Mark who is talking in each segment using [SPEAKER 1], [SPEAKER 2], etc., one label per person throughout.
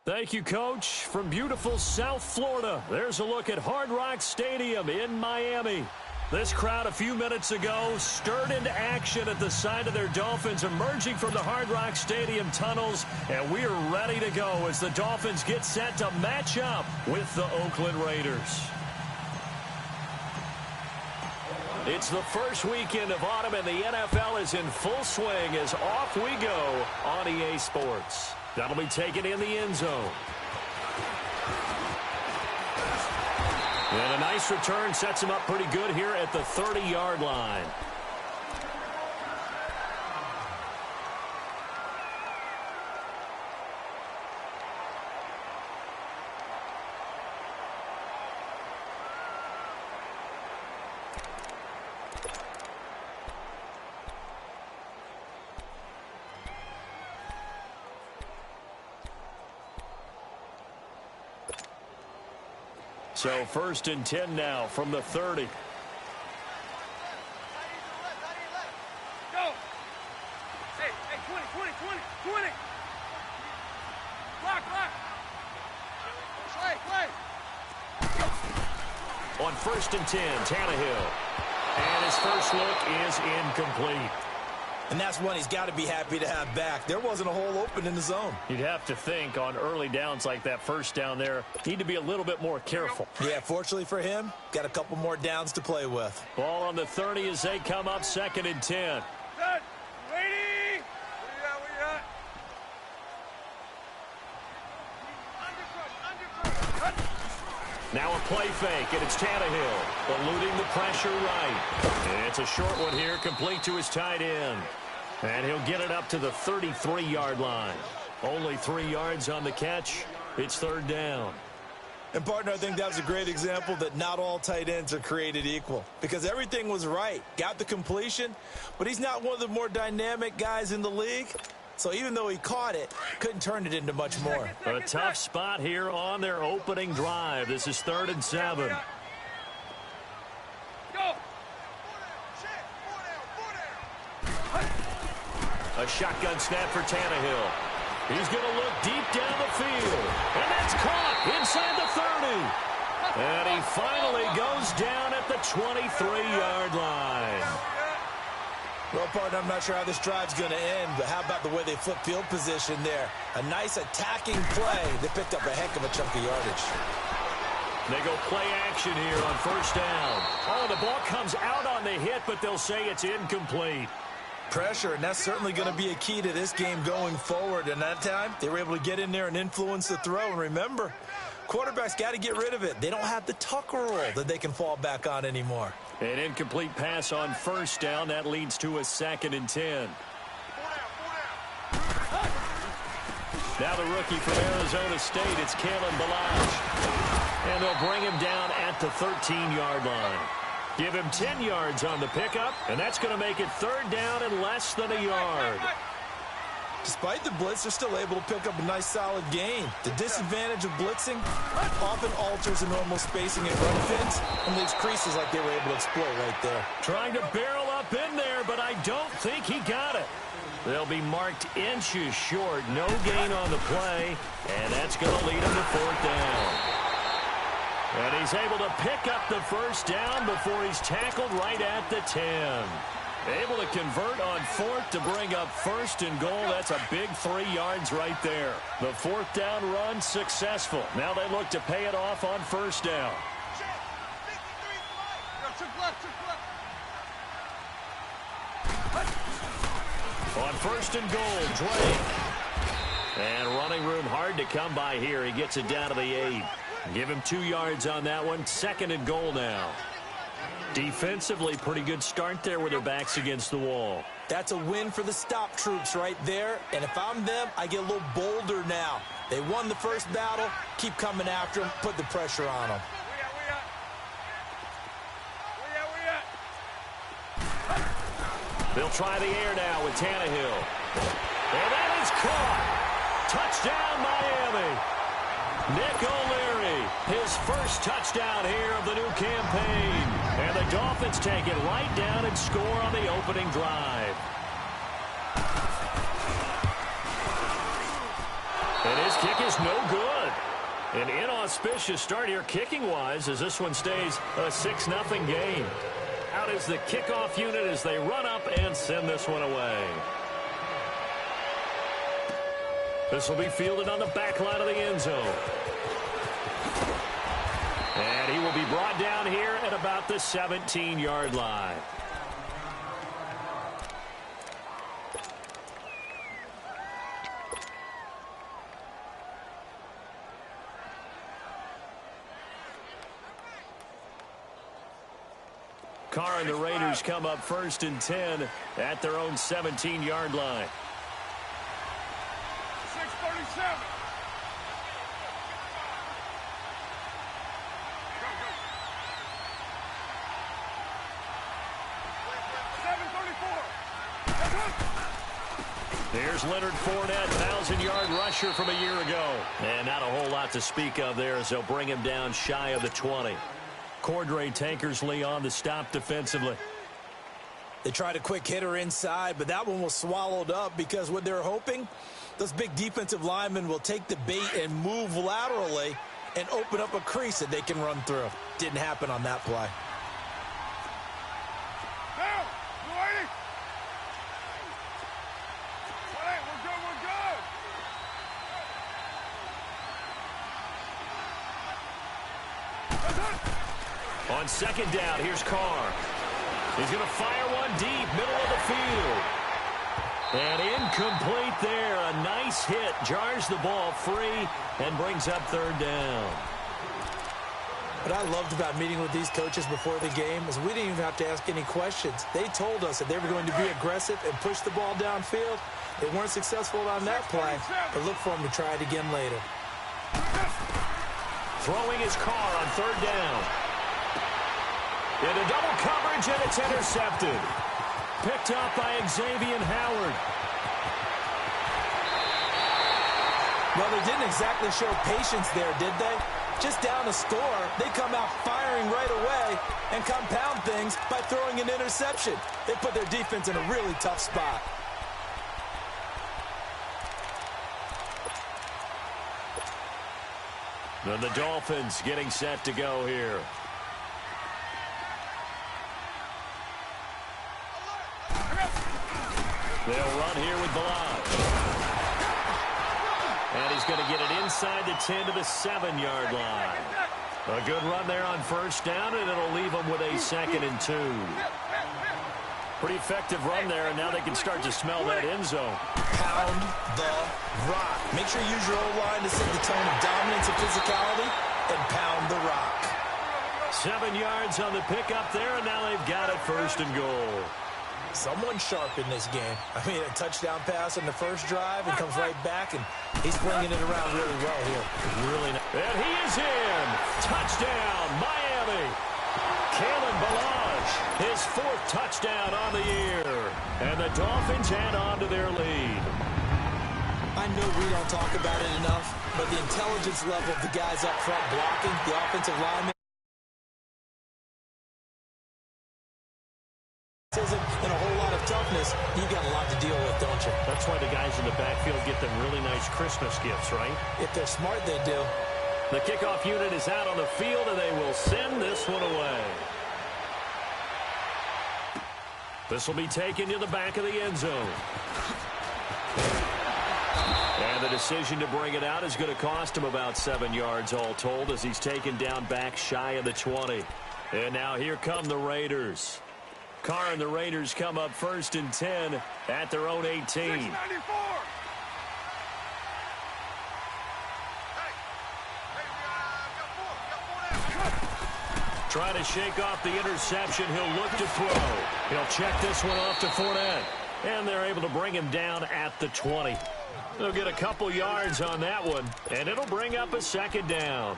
[SPEAKER 1] Thank you, Coach. From beautiful South Florida, there's a look at Hard Rock Stadium in Miami. This crowd a few minutes ago stirred into action at the side of their Dolphins emerging from the Hard Rock Stadium tunnels, and we're ready to go as the Dolphins get set to match up with the Oakland Raiders. It's the first weekend of autumn, and the NFL is in full swing as off we go on EA Sports. That'll be taken in the end zone. And a nice return sets him up pretty good here at the 30-yard line. So 1st and 10 now from the 30.
[SPEAKER 2] Go. Hey, 20. Block. Play.
[SPEAKER 1] On 1st and 10, Tannehill. And his first look is incomplete.
[SPEAKER 3] And that's one he's got to be happy to have back. There wasn't a hole open in the zone.
[SPEAKER 1] You'd have to think on early downs like that first down there, need to be a little bit more careful.
[SPEAKER 3] Yeah, fortunately for him, got a couple more downs to play with.
[SPEAKER 1] Ball on the 30 as they come up 2nd and 10.
[SPEAKER 2] Set. Ready. Where you at? Undercross.
[SPEAKER 1] Now a play fake, and it's Tannehill eluding the pressure right. And it's a short one here, complete to his tight end. And he'll get it up to the 33-yard line. Only 3 yards on the catch. It's 3rd down.
[SPEAKER 3] And, partner, I think that was a great example that not all tight ends are created equal. Because everything was right. Got the completion, but he's not one of the more dynamic guys in the league. So even though he caught it, couldn't turn it into much more.
[SPEAKER 1] A tough spot here on their opening drive. This is 3rd and 7.
[SPEAKER 2] Go.
[SPEAKER 1] A shotgun snap for Tannehill. He's going to look deep down the field. And that's caught inside the 30. And he finally goes down at the 23-yard line.
[SPEAKER 3] Well, partner, I'm not sure how this drive's going to end, but how about the way they flip field position there? A nice attacking play. They picked up a heck of a chunk of yardage.
[SPEAKER 1] They go play action here on 1st down. Oh, the ball comes out on the hit, but they'll say it's incomplete.
[SPEAKER 3] Pressure, and that's certainly going to be a key to this game going forward. And that time, they were able to get in there and influence the throw. And remember, quarterbacks got to get rid of it. They don't have the tucker roll that they can fall back on anymore.
[SPEAKER 1] An incomplete pass on 1st down. That leads to a 2nd and 10. Now the rookie from Arizona State, it's Kalen Ballage. And they'll bring him down at the 13-yard line. Give him 10 yards on the pickup, and that's going to make it 3rd down and less than a yard.
[SPEAKER 3] Despite the blitz, they're still able to pick up a nice, solid gain. The disadvantage of blitzing often alters the normal spacing and run fits and leaves creases like they were able to exploit right there.
[SPEAKER 1] Trying to barrel up in there, but I don't think he got it. They'll be marked inches short. No gain on the play, and that's going to lead him to 4th down. And he's able to pick up the 1st down before he's tackled right at the 10. Able to convert on 4th to bring up 1st and goal. That's a big 3 yards right there. The 4th down run successful. Now they look to pay it off on 1st down. On first and goal, Drake. And running room hard to come by here. He gets it down to the 8. Give him 2 yards on that one. Second and goal now. Defensively, pretty good start there with their backs against the wall.
[SPEAKER 3] That's a win for the stop troops right there. And if I'm them, I get a little bolder now. They won the first battle. Keep coming after them. Put the pressure on them.
[SPEAKER 1] They'll try the air now with Tannehill. And that is caught. Touchdown, Miami. Nick O'Leary, his first touchdown here of the new campaign. And the Dolphins take it right down and score on the opening drive. And his kick is no good. An inauspicious start here kicking-wise as this one stays a 6-0 game. Out is the kickoff unit as they run up and send this one away. This will be fielded on the back line of the end zone. And he will be brought down here at about the 17-yard line. Carr and the Raiders come up first and 10 at their own 17-yard line.
[SPEAKER 2] 6:37.
[SPEAKER 1] Here's Leonard Fournette, 1,000-yard rusher from a year ago. And not a whole lot to speak of there as they'll bring him down shy of the 20. Cordray Tankersley on the stop defensively.
[SPEAKER 3] They tried a quick hitter inside, but that one was swallowed up because what they're hoping, those big defensive linemen will take the bait and move laterally and open up a crease that they can run through. Didn't happen on that play.
[SPEAKER 2] Down! You ready? All right, we're good, we're good.
[SPEAKER 1] On second down, here's Carr. He's going to fire one deep, middle of the field. And incomplete there. A nice hit. Jars the ball free and brings up third down.
[SPEAKER 3] What I loved about meeting with these coaches before the game is we didn't even have to ask any questions. They told us that they were going to be aggressive and push the ball downfield. They weren't successful on that play, but look for them to try it again later.
[SPEAKER 1] Throwing his Carr on third down. Into double coverage, and it's intercepted. Picked up by Xavier Howard.
[SPEAKER 3] Well, they didn't exactly show patience there, did they? Just down a score, they come out firing right away and compound things by throwing an interception. They put their defense in a really tough spot.
[SPEAKER 1] And the Dolphins getting set to go here. They'll run here with Balaj. And he's going to get it inside the 10 to the 7-yard line. A good run there on first down, and it'll leave them with a 2nd and 2. Pretty effective run there, and now they can start to smell that end zone.
[SPEAKER 3] Pound the rock. Make sure you use your O-line to set the tone of dominance and physicality, and pound the rock.
[SPEAKER 1] 7 yards on the pickup there, and now they've got it first and goal.
[SPEAKER 3] Someone sharp in this game. I mean, a touchdown pass on the first drive and comes right back, and he's bringing it around really well here. Really nice.
[SPEAKER 1] And he is in. Touchdown, Miami. Kalen Balaj, his 4th touchdown on the year. And the Dolphins add on to their lead.
[SPEAKER 3] I know we don't talk about it enough, but the intelligence level of the guys up front blocking, the offensive linemen, and a whole lot of toughness, you got a lot to deal with, don't you?
[SPEAKER 1] That's why the guys in the backfield get them really nice Christmas gifts, right?
[SPEAKER 3] If they're smart, they do.
[SPEAKER 1] The kickoff unit is out on the field, and they will send this one away. This will be taken to the back of the end zone. And the decision to bring it out is going to cost him about 7 yards all told as he's taken down back shy of the 20. And now here come the Raiders. Carr and the Raiders come up 1st and 10 at their own 18.
[SPEAKER 2] 694.
[SPEAKER 1] Trying to shake off the interception. He'll look to throw. He'll check this one off to Fournette. And they're able to bring him down at the 20. They'll get a couple yards on that one, and it'll bring up a 2nd down.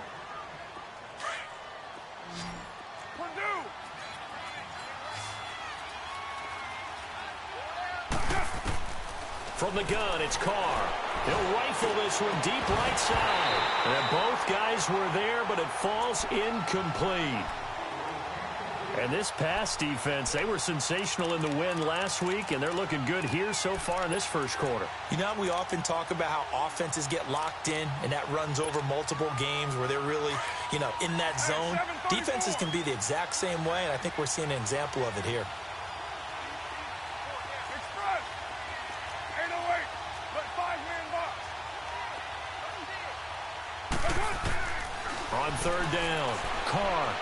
[SPEAKER 1] From the gun, it's Carr. He'll rifle this one deep right side. And both guys were there, but it falls incomplete. And this pass defense, they were sensational in the win last week, and they're looking good here so far in this first quarter.
[SPEAKER 3] You know, we often talk about how offenses get locked in, and that runs over multiple games where they're really, in that zone. Defenses can be the exact same way, and I think we're seeing an example of it here.
[SPEAKER 1] On 3rd down, Carr.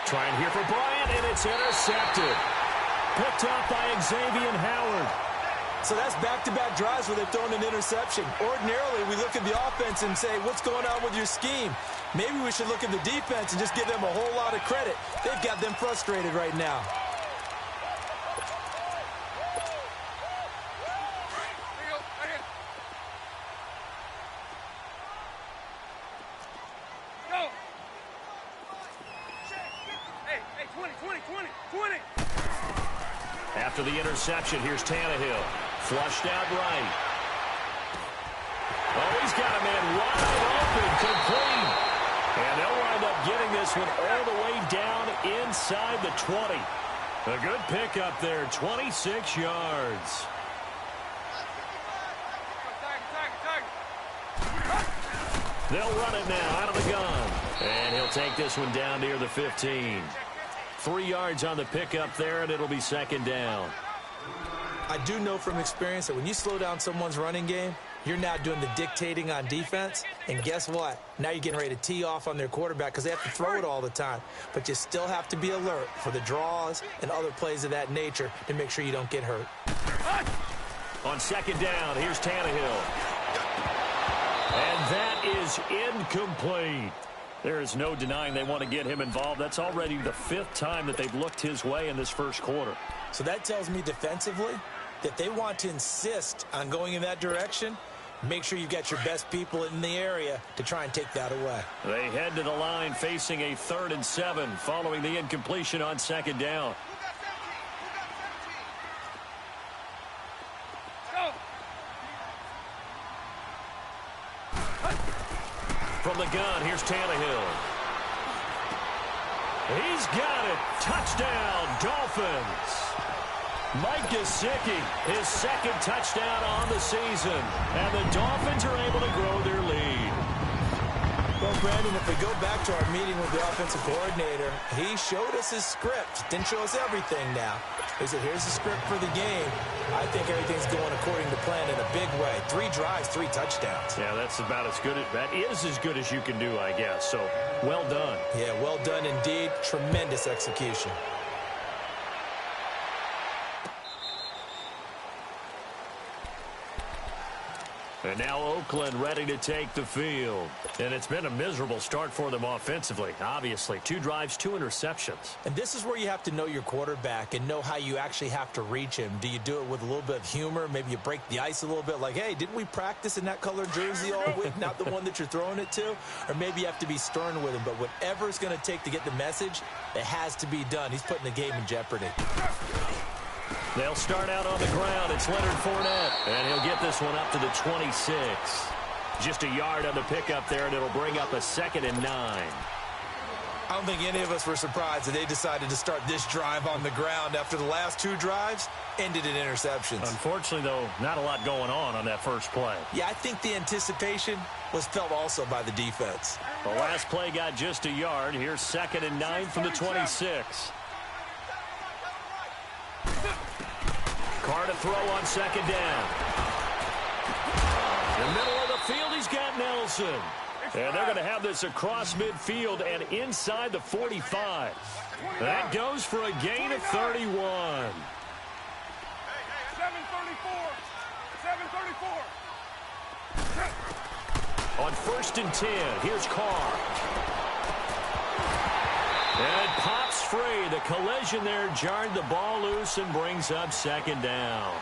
[SPEAKER 1] Trying here for Bryant, and it's intercepted. Picked off by Xavier Howard.
[SPEAKER 3] So that's back-to-back drives where they've thrown an interception. Ordinarily, we look at the offense and say, what's going on with your scheme? Maybe we should look at the defense and just give them a whole lot of credit. They've got them frustrated right now.
[SPEAKER 1] After the interception, here's Tannehill. Flushed out right. Oh, he's got a man wide open, complete. And they'll wind up getting this one all the way down inside the 20. A good pickup there, 26 yards. They'll run it now out of the gun. And he'll take this one down near the 15. 3 yards on the pickup there, and it'll be 2nd down.
[SPEAKER 3] I do know from experience that when you slow down someone's running game, you're now doing the dictating on defense. And guess what? Now you're getting ready to tee off on their quarterback because they have to throw it all the time. But you still have to be alert for the draws and other plays of that nature to make sure you don't get hurt.
[SPEAKER 1] On 2nd down, here's Tannehill. And that is incomplete. There is no denying they want to get him involved. That's already the 5th time that they've looked his way in this first quarter.
[SPEAKER 3] So that tells me defensively that they want to insist on going in that direction. Make sure you've got your best people in the area to try and take that away.
[SPEAKER 1] They head to the line facing a 3rd and 7 following the incompletion on 2nd down. From the gun, here's Tannehill. He's got it. Touchdown, Dolphins. Mike Gesicki, his 2nd touchdown on the season. And the Dolphins are able to grow their lead.
[SPEAKER 3] Well, Brandon, if we go back to our meeting with the offensive coordinator, he showed us his script. Didn't show us everything now. He said, here's the script for the game. I think everything's going according to plan in a big way. 3 drives, 3 touchdowns.
[SPEAKER 1] Yeah, that's about as good. That is as good as you can do, I guess. So, well done.
[SPEAKER 3] Yeah, well done indeed. Tremendous execution.
[SPEAKER 1] And now Oakland ready to take the field. And it's been a miserable start for them offensively. Obviously, 2 drives, 2 interceptions.
[SPEAKER 3] And this is where you have to know your quarterback and know how you actually have to reach him. Do you do it with a little bit of humor? Maybe you break the ice a little bit like, hey, didn't we practice in that color jersey all week? Not the one that you're throwing it to? Or maybe you have to be stern with him. But whatever it's going to take to get the message, it has to be done. He's putting the game in jeopardy.
[SPEAKER 1] They'll start out on the ground. It's Leonard Fournette. And he'll get this one up to the 26. Just a yard on the pickup there, and it'll bring up a 2nd and 9.
[SPEAKER 3] I don't think any of us were surprised that they decided to start this drive on the ground after the last 2 drives ended in interceptions.
[SPEAKER 1] Unfortunately, though, not a lot going on that first play.
[SPEAKER 3] Yeah, I think the anticipation was felt also by the defense.
[SPEAKER 1] The last play got just a yard. Here's 2nd and 9 from the 26. Carr to throw on 2nd down. In the middle of the field, he's got Nelson. And they're going to have this across midfield and inside the 45. That goes for a gain of 31.
[SPEAKER 2] 7:34. 7:34.
[SPEAKER 1] On 1st and 10, here's Carr. And it pops free. The collision there jarred the ball loose and brings up 2nd down.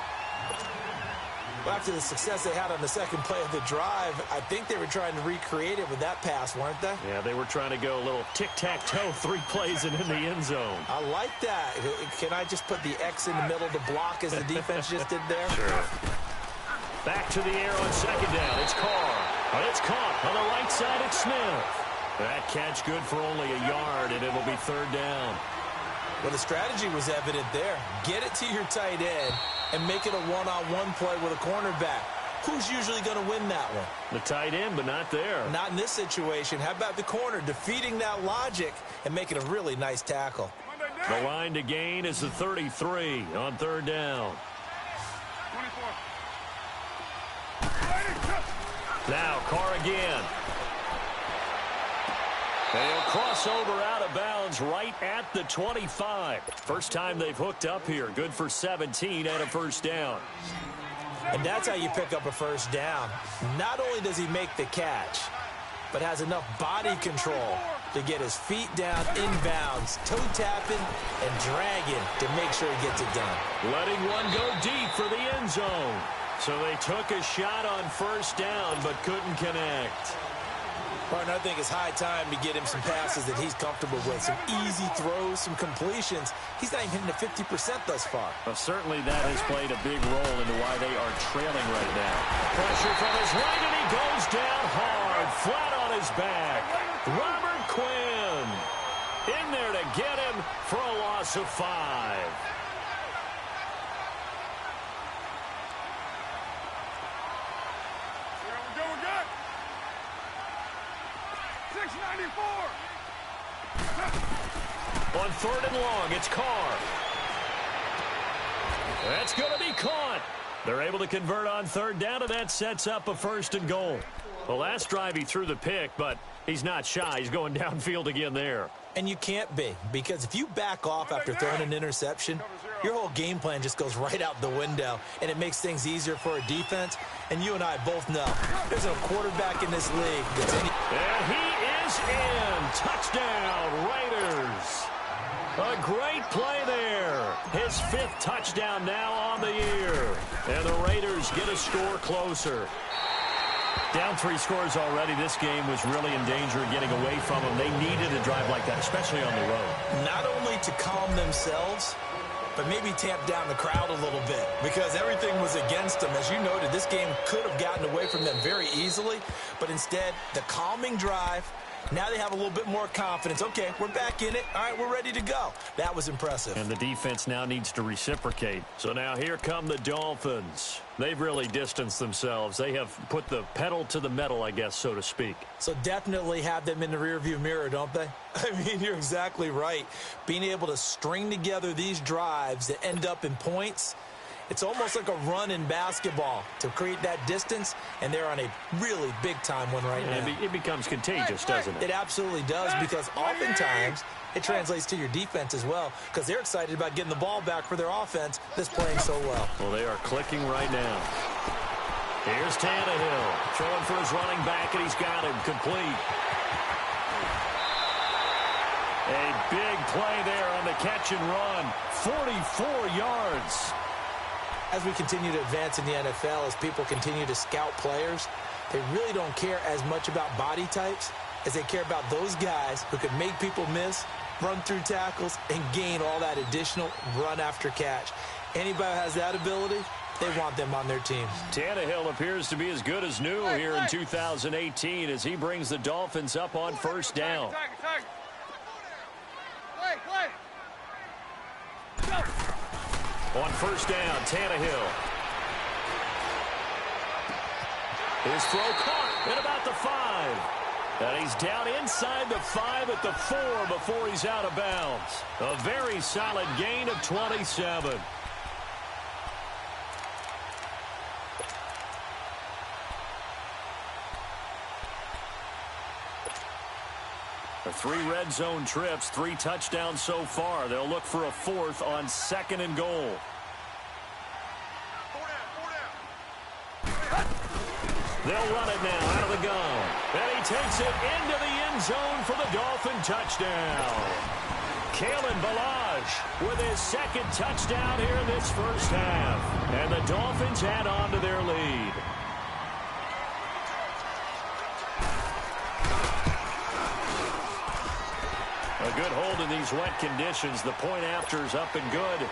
[SPEAKER 3] Well, after the success they had on the second play of the drive, I think they were trying to recreate it with that pass, weren't they?
[SPEAKER 1] Yeah, they were trying to go a little tic-tac-toe, 3 plays and in the end zone.
[SPEAKER 3] I like that. Can I just put the X in the middle to block as the defense just did there?
[SPEAKER 1] Sure. Back to the air on 2nd down. It's Carr. But it's caught on the right side. It's Smith. That catch good for only a yard, and it'll be 3rd down.
[SPEAKER 3] Well, the strategy was evident there. Get it to your tight end and make it a one-on-one play with a cornerback. Who's usually going to win that one?
[SPEAKER 1] The tight end, but not there.
[SPEAKER 3] Not in this situation. How about the corner defeating that logic and making a really nice tackle?
[SPEAKER 1] The line to gain is the 33 on 3rd down.
[SPEAKER 2] 24.
[SPEAKER 1] Now Carr again. They'll cross over out of bounds right at the 25. First time they've hooked up here. Good for 17 and a 1st down.
[SPEAKER 3] And that's how you pick up a 1st down. Not only does he make the catch, but has enough body control to get his feet down inbounds, toe tapping and dragging to make sure he gets it done.
[SPEAKER 1] Letting one go deep for the end zone. So they took a shot on 1st down but couldn't connect.
[SPEAKER 3] Partner, I think it's high time to get him some passes that he's comfortable with. Some easy throws, some completions. He's not even hitting the 50% thus far.
[SPEAKER 1] Well, certainly that has played a big role into why they are trailing right now. Pressure from his right, and he goes down hard, flat on his back. Robert Quinn in there to get him for a loss of 5.
[SPEAKER 2] We're good. 694.
[SPEAKER 1] On 3rd and long, it's Carr. That's going to be caught. They're able to convert on 3rd down, and that sets up a 1st and goal. The last drive he threw the pick, but he's not shy. He's going downfield again there.
[SPEAKER 3] And you can't be, because if you back off after throwing an interception, your whole game plan just goes right out the window, and it makes things easier for a defense. And you and I both know there's a quarterback in this league that's in.
[SPEAKER 1] And he is in. Touchdown, Raiders. A great play there. His 5th touchdown now on the year. And the Raiders get a score closer. Down 3 scores already. This game was really in danger of getting away from them. They needed a drive like that, especially on the road.
[SPEAKER 3] Not only to calm themselves, but maybe tamp down the crowd a little bit, because everything was against them. As you noted, this game could have gotten away from them very easily, but instead, the calming drive, now they have a little bit more confidence. Okay, we're back in it. All right, we're ready to go. That was impressive.
[SPEAKER 1] And the defense now needs to reciprocate. So now here come the Dolphins. They've really distanced themselves. They have put the pedal to the metal, I guess, so to speak.
[SPEAKER 3] So definitely have them in the rearview mirror, don't they? I mean, you're exactly right. Being able to string together these drives that end up in points, it's almost like a run in basketball to create that distance, and they're on a really big-time one right now.
[SPEAKER 1] It becomes contagious, doesn't it?
[SPEAKER 3] It absolutely does, because oftentimes it translates to your defense as well, because they're excited about getting the ball back for their offense that's playing so well.
[SPEAKER 1] Well, they are clicking right now. Here's Tannehill throwing for his running back, and he's got him complete. A big play there on the catch and run. 44 yards.
[SPEAKER 3] As we continue to advance in the NFL, as people continue to scout players, they really don't care as much about body types as they care about those guys who can make people miss, run through tackles, and gain all that additional run after catch. Anybody who has that ability, they want them on their team.
[SPEAKER 1] Tannehill appears to be as good as new here in 2018 as he brings the Dolphins up on 1st down. On 1st down, Tannehill. His throw caught at about the 5. And he's down inside the 5 at the 4 before he's out of bounds. A very solid gain of 27. The 3 red zone trips, 3 touchdowns so far. They'll look for a 4th on 2nd and goal. They'll run it now out of the gun. And he takes it into the end zone for the Dolphin touchdown. Kalen Ballage with his 2nd touchdown here in this first half. And the Dolphins add on to their lead. A good hold in these wet conditions. The point after is up and good.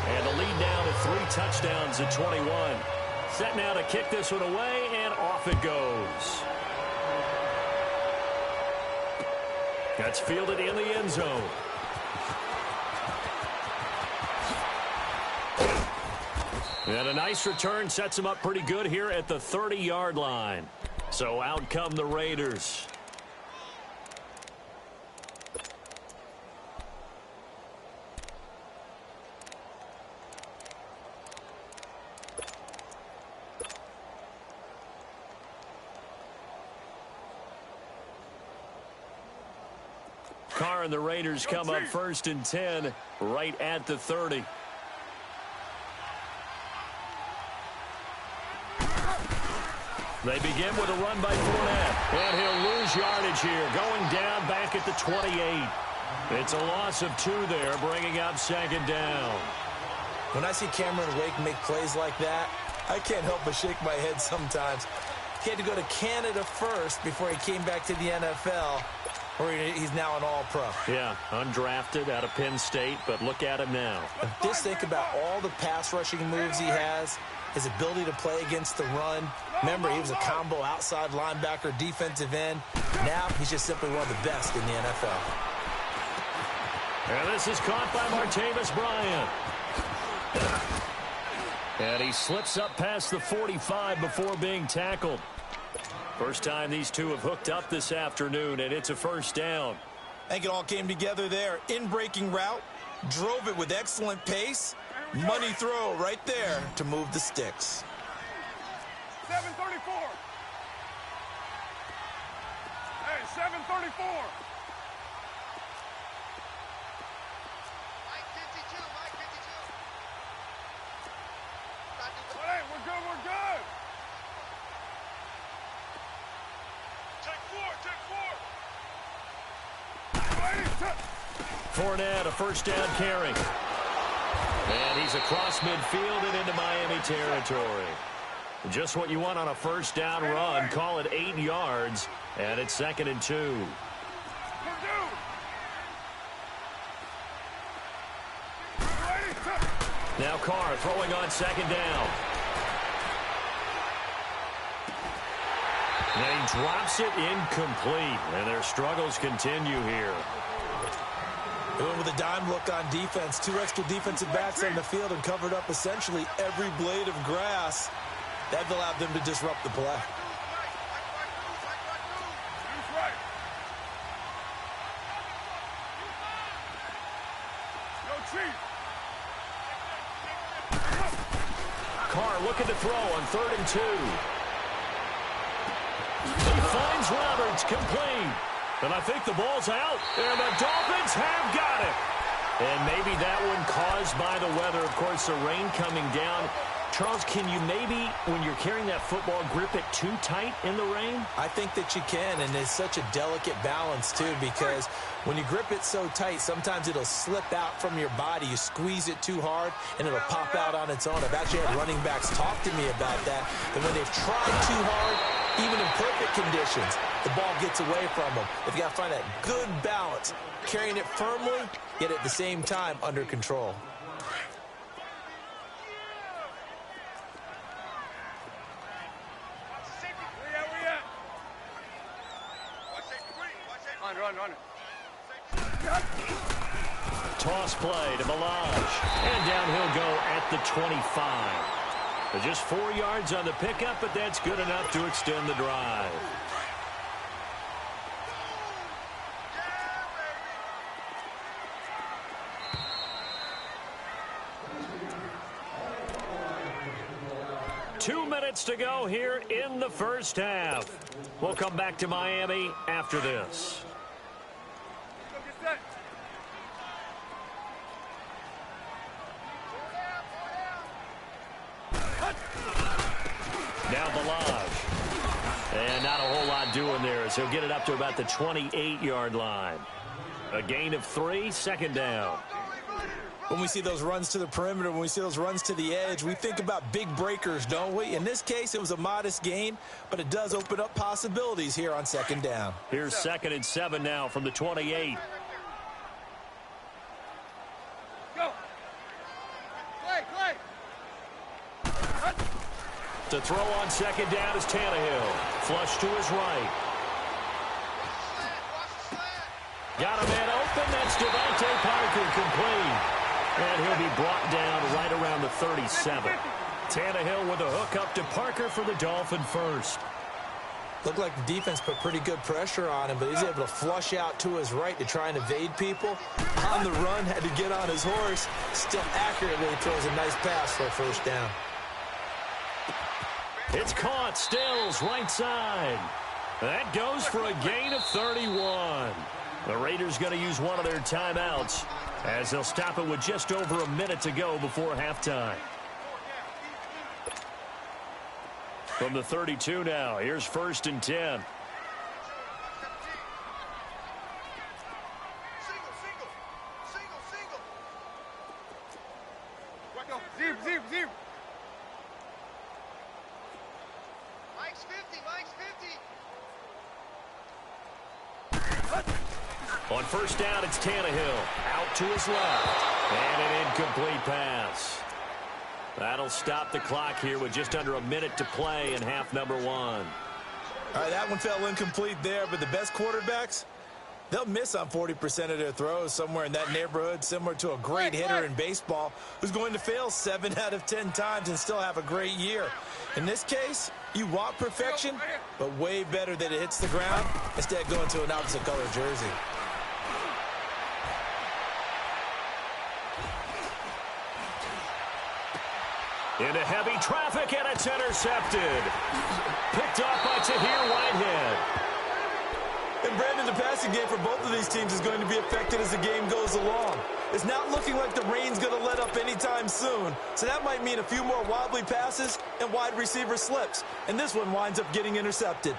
[SPEAKER 1] And the lead now to 3 touchdowns at 21. Set now to kick this one away, and off it goes. That's fielded in the end zone. And a nice return sets him up pretty good here at the 30-yard line. So out come the Raiders. Carr and the Raiders come up 1st and 10 right at the 30. They begin with a run by Fournette. And he'll lose yardage here, going down back at the 28. It's a loss of 2 there, bringing up 2nd down.
[SPEAKER 3] When I see Cameron Wake make plays like that, I can't help but shake my head sometimes. He had to go to Canada first before he came back to the NFL, where he's now an all-pro.
[SPEAKER 1] Yeah, undrafted out of Penn State, but look at him now.
[SPEAKER 3] Just think about all the pass-rushing moves he has, his ability to play against the run. Remember, he was a combo outside linebacker, defensive end. Now he's just simply one of the best in the NFL.
[SPEAKER 1] And this is caught by Martavis Bryant. And he slips up past the 45 before being tackled. First time these two have hooked up this afternoon, and it's a 1st down.
[SPEAKER 3] I think it all came together there. In-breaking route, drove it with excellent pace. Money throw right there to move the sticks.
[SPEAKER 2] 734. Hey, 734.
[SPEAKER 4] Mike 52, Mike 52.
[SPEAKER 2] Hey, we're good, we're good.
[SPEAKER 1] Fournette, a 1st down carry. And he's across midfield and into Miami territory. Just what you want on a 1st down run. Call it 8 yards, and it's 2nd and 2. Now Carr throwing on 2nd down. And he drops it incomplete, and their struggles continue here.
[SPEAKER 3] Going with a dime look on defense. 2 extra defensive backs on the field and covered up essentially every blade of grass. That allowed them to disrupt the play.
[SPEAKER 1] Carr looking to throw on 3rd and 2. He finds Roberts, complete. And I think the ball's out, and the Dolphins have got it. And maybe that one caused by the weather. Of course, the rain coming down. Charles, can you maybe, when you're carrying that football, grip it too tight in the rain?
[SPEAKER 3] I think that you can, and it's such a delicate balance, too, because when you grip it so tight, sometimes it'll slip out from your body. You squeeze it too hard, and it'll pop out on its own. I've actually had running backs talk to me about that, that when they've tried too hard, even in perfect conditions, the ball gets away from them. They've got to find that good balance, carrying it firmly, yet at the same time under control.
[SPEAKER 2] Run.
[SPEAKER 1] Toss play to Ballage. And down he'll go at the 25. Just 4 yards on the pickup, but that's good enough to extend the drive. Two minutes to go here in the first half. We'll come back to Miami after this. Now Balaj. And not a whole lot doing there, so he'll get it up to about the 28-yard line. A gain of 3, second down.
[SPEAKER 3] When we see those runs to the perimeter, when we see those runs to the edge, we think about big breakers, don't we? In this case, it was a modest gain, but it does open up possibilities here on second down.
[SPEAKER 1] Here's 2nd and 7 now from the 28.
[SPEAKER 2] Go. Play.
[SPEAKER 1] To throw on second down is Tannehill. Flush to his right. Got a man open. That's Devontae Parker complete. And he'll be brought down right around the 37. Tannehill with a hook up to Parker for the Dolphin first.
[SPEAKER 3] Looked like the defense put pretty good pressure on him, but he's able to flush out to his right to try and evade people. On the run, had to get on his horse. Still accurately throws a nice pass for a first down.
[SPEAKER 1] It's caught. Stills right side. That goes for a gain of 31. The Raiders going to use one of their timeouts as they'll stop it with just over a minute to go before halftime. From the 32 now, here's 1st and 10.
[SPEAKER 2] Zero.
[SPEAKER 4] Mike's 50.
[SPEAKER 1] On first down, it's Tannehill. Out to his left. And an incomplete pass. That'll stop the clock here with just under a minute to play in half number 1.
[SPEAKER 3] All right, that one fell incomplete there, but the best quarterbacks, they'll miss on 40% of their throws somewhere in that neighborhood, similar to a great hitter in baseball who's going to fail 7 out of 10 times and still have a great year. In this case, you want perfection, but way better that it hits the ground instead of going to an opposite color jersey.
[SPEAKER 1] Into heavy traffic, and it's intercepted. Picked off by Tahir Whitehead.
[SPEAKER 3] And Brandon, the passing game for both of these teams is going to be affected as the game goes along. It's not looking like the rain's going to let up anytime soon, so that might mean a few more wobbly passes and wide receiver slips. And this one winds up getting intercepted.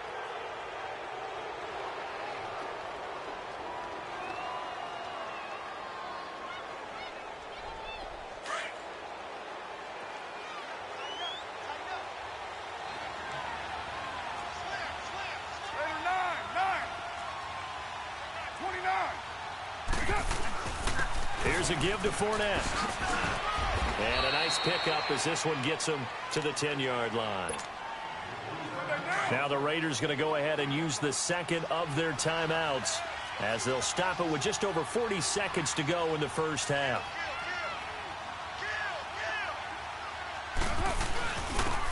[SPEAKER 1] Here's a give to Fournette. And a nice pickup as this one gets him to the 10-yard line. Now the Raiders going to go ahead and use the second of their timeouts as they'll stop it with just over 40 seconds to go in the first half.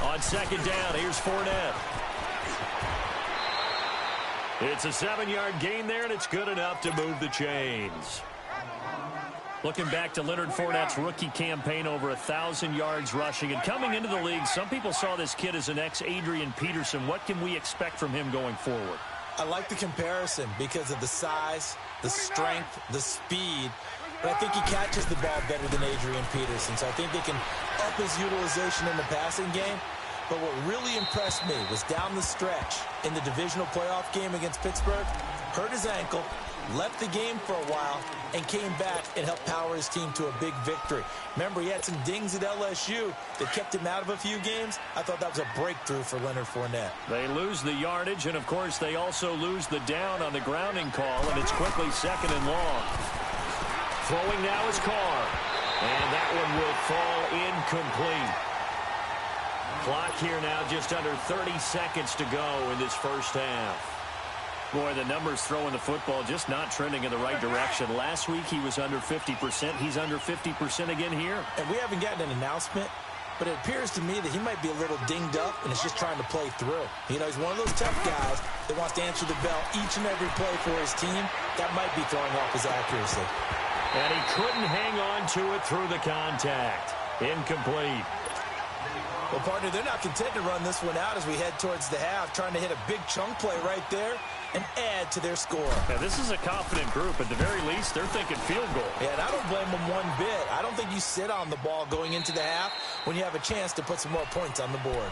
[SPEAKER 1] On second down, here's Fournette. It's a 7-yard gain there, and it's good enough to move the chains. Looking back to Leonard Fournette's rookie campaign, over 1,000 yards rushing. And coming into the league, some people saw this kid as an ex-Adrian Peterson. What can we expect from him going forward?
[SPEAKER 3] I like the comparison because of the size, the strength, the speed. But I think he catches the ball better than Adrian Peterson. So I think they can up his utilization in the passing game. But what really impressed me was down the stretch in the divisional playoff game against Pittsburgh, hurt his ankle, left the game for a while, and came back and helped power his team to a big victory. Remember, he had some dings at LSU that kept him out of a few games. I thought that was a breakthrough for Leonard Fournette.
[SPEAKER 1] They lose the yardage, and, of course, they also lose the down on the grounding call, and it's quickly 2nd and long. Throwing now is Carr, and that one will fall incomplete. Clock here now just under 30 seconds to go in this first half. Boy, the numbers throwing the football just not trending in the right direction. Last week he was under 50%. He's under 50% again here.
[SPEAKER 3] And we haven't gotten an announcement, but it appears to me that he might be a little dinged up and is just trying to play through. You know, he's one of those tough guys that wants to answer the bell each and every play for his team. That might be throwing off his accuracy.
[SPEAKER 1] And he couldn't hang on to it through the contact. Incomplete.
[SPEAKER 3] Well, partner, they're not content to run this one out as we head towards the half, trying to hit a big chunk play right there and add to their score.
[SPEAKER 1] Yeah, this is a confident group. At the very least, they're thinking field goal.
[SPEAKER 3] Yeah, and I don't blame them one bit. I don't think you sit on the ball going into the half when you have a chance to put some more points on the board.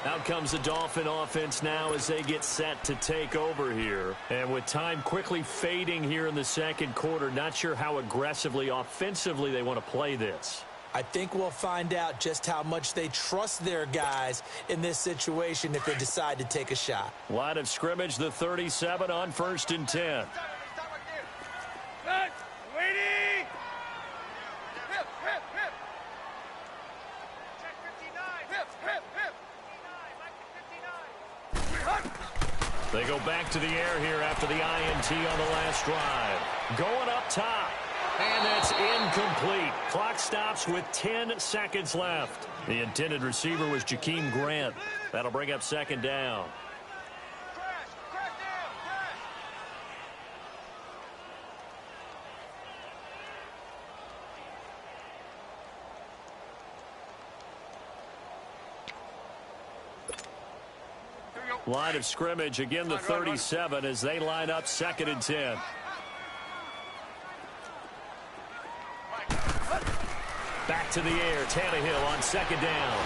[SPEAKER 1] Out comes the Dolphin offense now as they get set to take over here. And with time quickly fading here in the second quarter, not sure how aggressively, offensively they want to play this.
[SPEAKER 3] I think we'll find out just how much they trust their guys in this situation if they decide to take a shot.
[SPEAKER 1] Line of scrimmage, the 37 on 1st and 10.
[SPEAKER 2] Good. Waiting. Hip, hip, hip. Check 59. Hip, hip, hip. 59.
[SPEAKER 1] They go back to the air here after the INT on the last drive. Going up top. And that's incomplete. Clock stops with 10 seconds left. The intended receiver was Jakeem Grant. That'll bring up 2nd down.
[SPEAKER 2] Crash down, crash. Here we go.
[SPEAKER 1] Line of scrimmage, again the 37 as they line up 2nd and 10. Back to the air, Tannehill on 2nd down.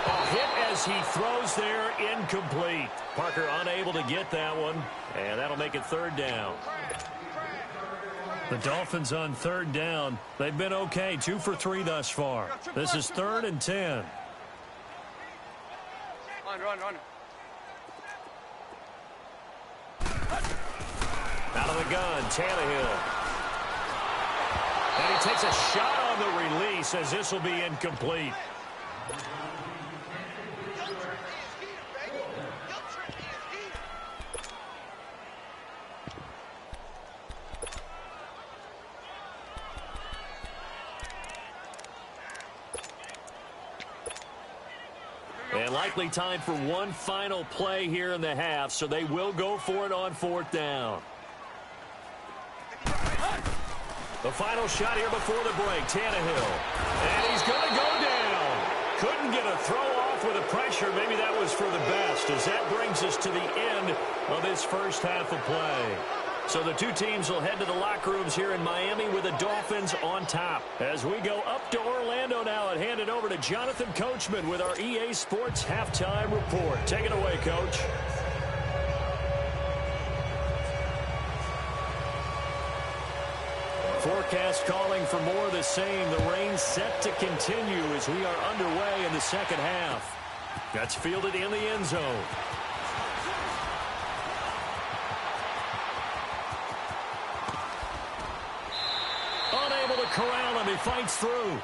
[SPEAKER 1] A hit as he throws there, incomplete. Parker unable to get that one, and that'll make it 3rd down. The Dolphins on 3rd down. They've been okay, 2 for 3 thus far. This is 3rd and 10.
[SPEAKER 2] Run.
[SPEAKER 1] Out of the gun, Tannehill. And he takes a shot on the release as this will be incomplete. And likely time for one final play here in the half, so they will go for it on 4th down. The final shot here before the break, Tannehill. And he's going to go down. Couldn't get a throw off with the pressure. Maybe that was for the best, as that brings us to the end of this first half of play. So the two teams will head to the locker rooms here in Miami with the Dolphins on top. As we go up to Orlando now and hand it over to Jonathan Coachman with our EA Sports Halftime Report. Take it away, Coach. Forecast calling for more of the same. The rain set to continue as we are underway in the second half. That's fielded in the end zone. Unable to corral him. He fights through.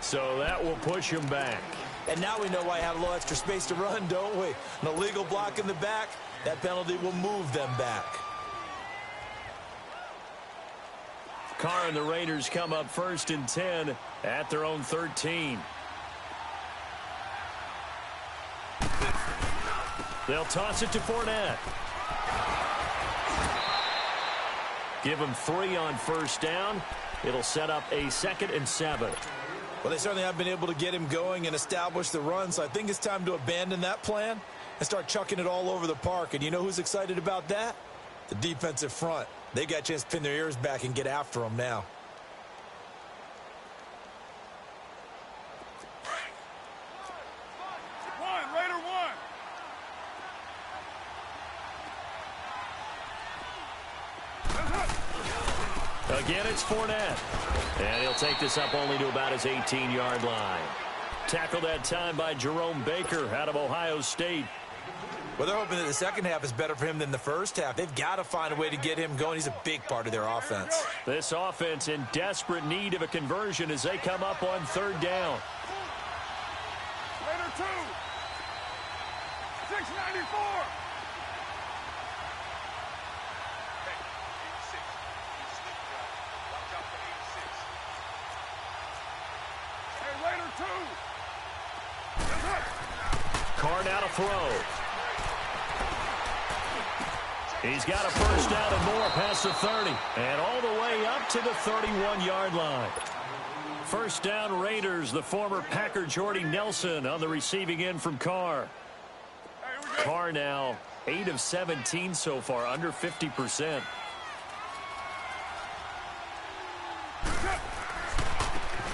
[SPEAKER 1] So that will push him back.
[SPEAKER 3] And now we know why I have a little extra space to run, don't we? An illegal block in the back. That penalty will move them back.
[SPEAKER 1] Carr and the Raiders come up 1st and 10 at their own 13. They'll toss it to Fournette. Give him 3 on 1st down. It'll set up a 2nd and 7.
[SPEAKER 3] Well, they certainly have been able to get him going and establish the run, so I think it's time to abandon that plan and start chucking it all over the park. And you know who's excited about that? The defensive front. They got a chance to pin their ears back and get after him now.
[SPEAKER 2] Raider one.
[SPEAKER 1] Again, it's Fournette. And he'll take this up only to about his 18-yard line. Tackled that time by Jerome Baker out of Ohio State.
[SPEAKER 3] Well, they're hoping that the second half is better for him than the first half. They've got to find a way to get him going. He's a big part of their offense.
[SPEAKER 1] This offense in desperate need of a conversion as they come up on 3rd down.
[SPEAKER 2] Raider 2. 694. Hey, Raider 2.
[SPEAKER 1] Carr now to throw. He's got a 1st down and more past the 30. And all the way up to the 31-yard line. 1st down Raiders, the former Packer Jordy Nelson on the receiving end from Carr. Carr now 8 of 17 so far, under 50%.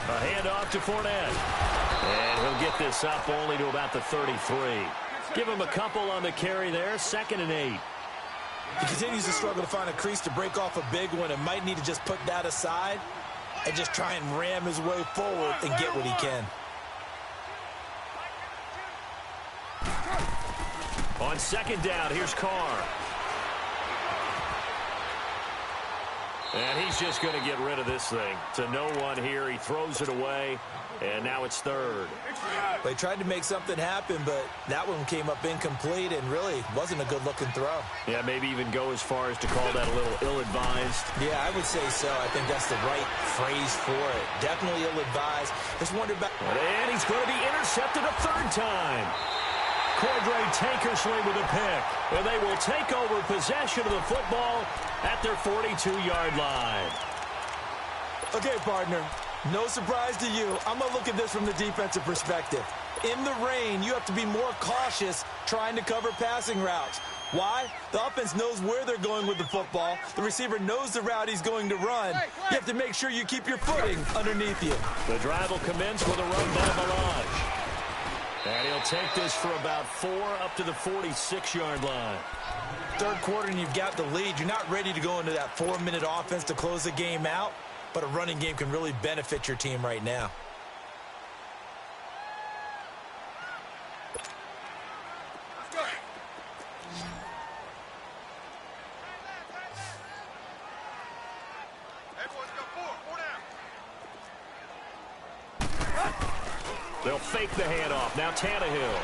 [SPEAKER 1] A handoff to Fournette. And he'll get this up only to about the 33. Give him a couple on the carry there, 2nd and 8.
[SPEAKER 3] He continues to struggle to find a crease to break off a big one and might need to just put that aside and just try and ram his way forward and get what he can.
[SPEAKER 1] On 2nd down, here's Carr. And he's just going to get rid of this thing. To no one here. He throws it away, and now it's 3rd.
[SPEAKER 3] They tried to make something happen, but that one came up incomplete and really wasn't a good-looking throw.
[SPEAKER 1] Yeah, maybe even go as far as to call that a little ill-advised.
[SPEAKER 3] Yeah, I would say so. I think that's the right phrase for it. Definitely ill-advised. Just wondered about...
[SPEAKER 1] And he's going to be intercepted a 3rd time. Cordray Tankersley with a pick. And they will take over possession of the football at their 42-yard line.
[SPEAKER 3] Okay, partner. No surprise to you. I'm going to look at this from the defensive perspective. In the rain, you have to be more cautious trying to cover passing routes. Why? The offense knows where they're going with the football. The receiver knows the route he's going to run. You have to make sure you keep your footing underneath you.
[SPEAKER 1] The drive will commence with a run by Barrage. And he'll take this for about 4 up to the 46-yard line.
[SPEAKER 3] 3rd quarter and you've got the lead. You're not ready to go into that 4-minute offense to close the game out, but a running game can really benefit your team right now.
[SPEAKER 1] They'll fake the handoff. Now Tannehill.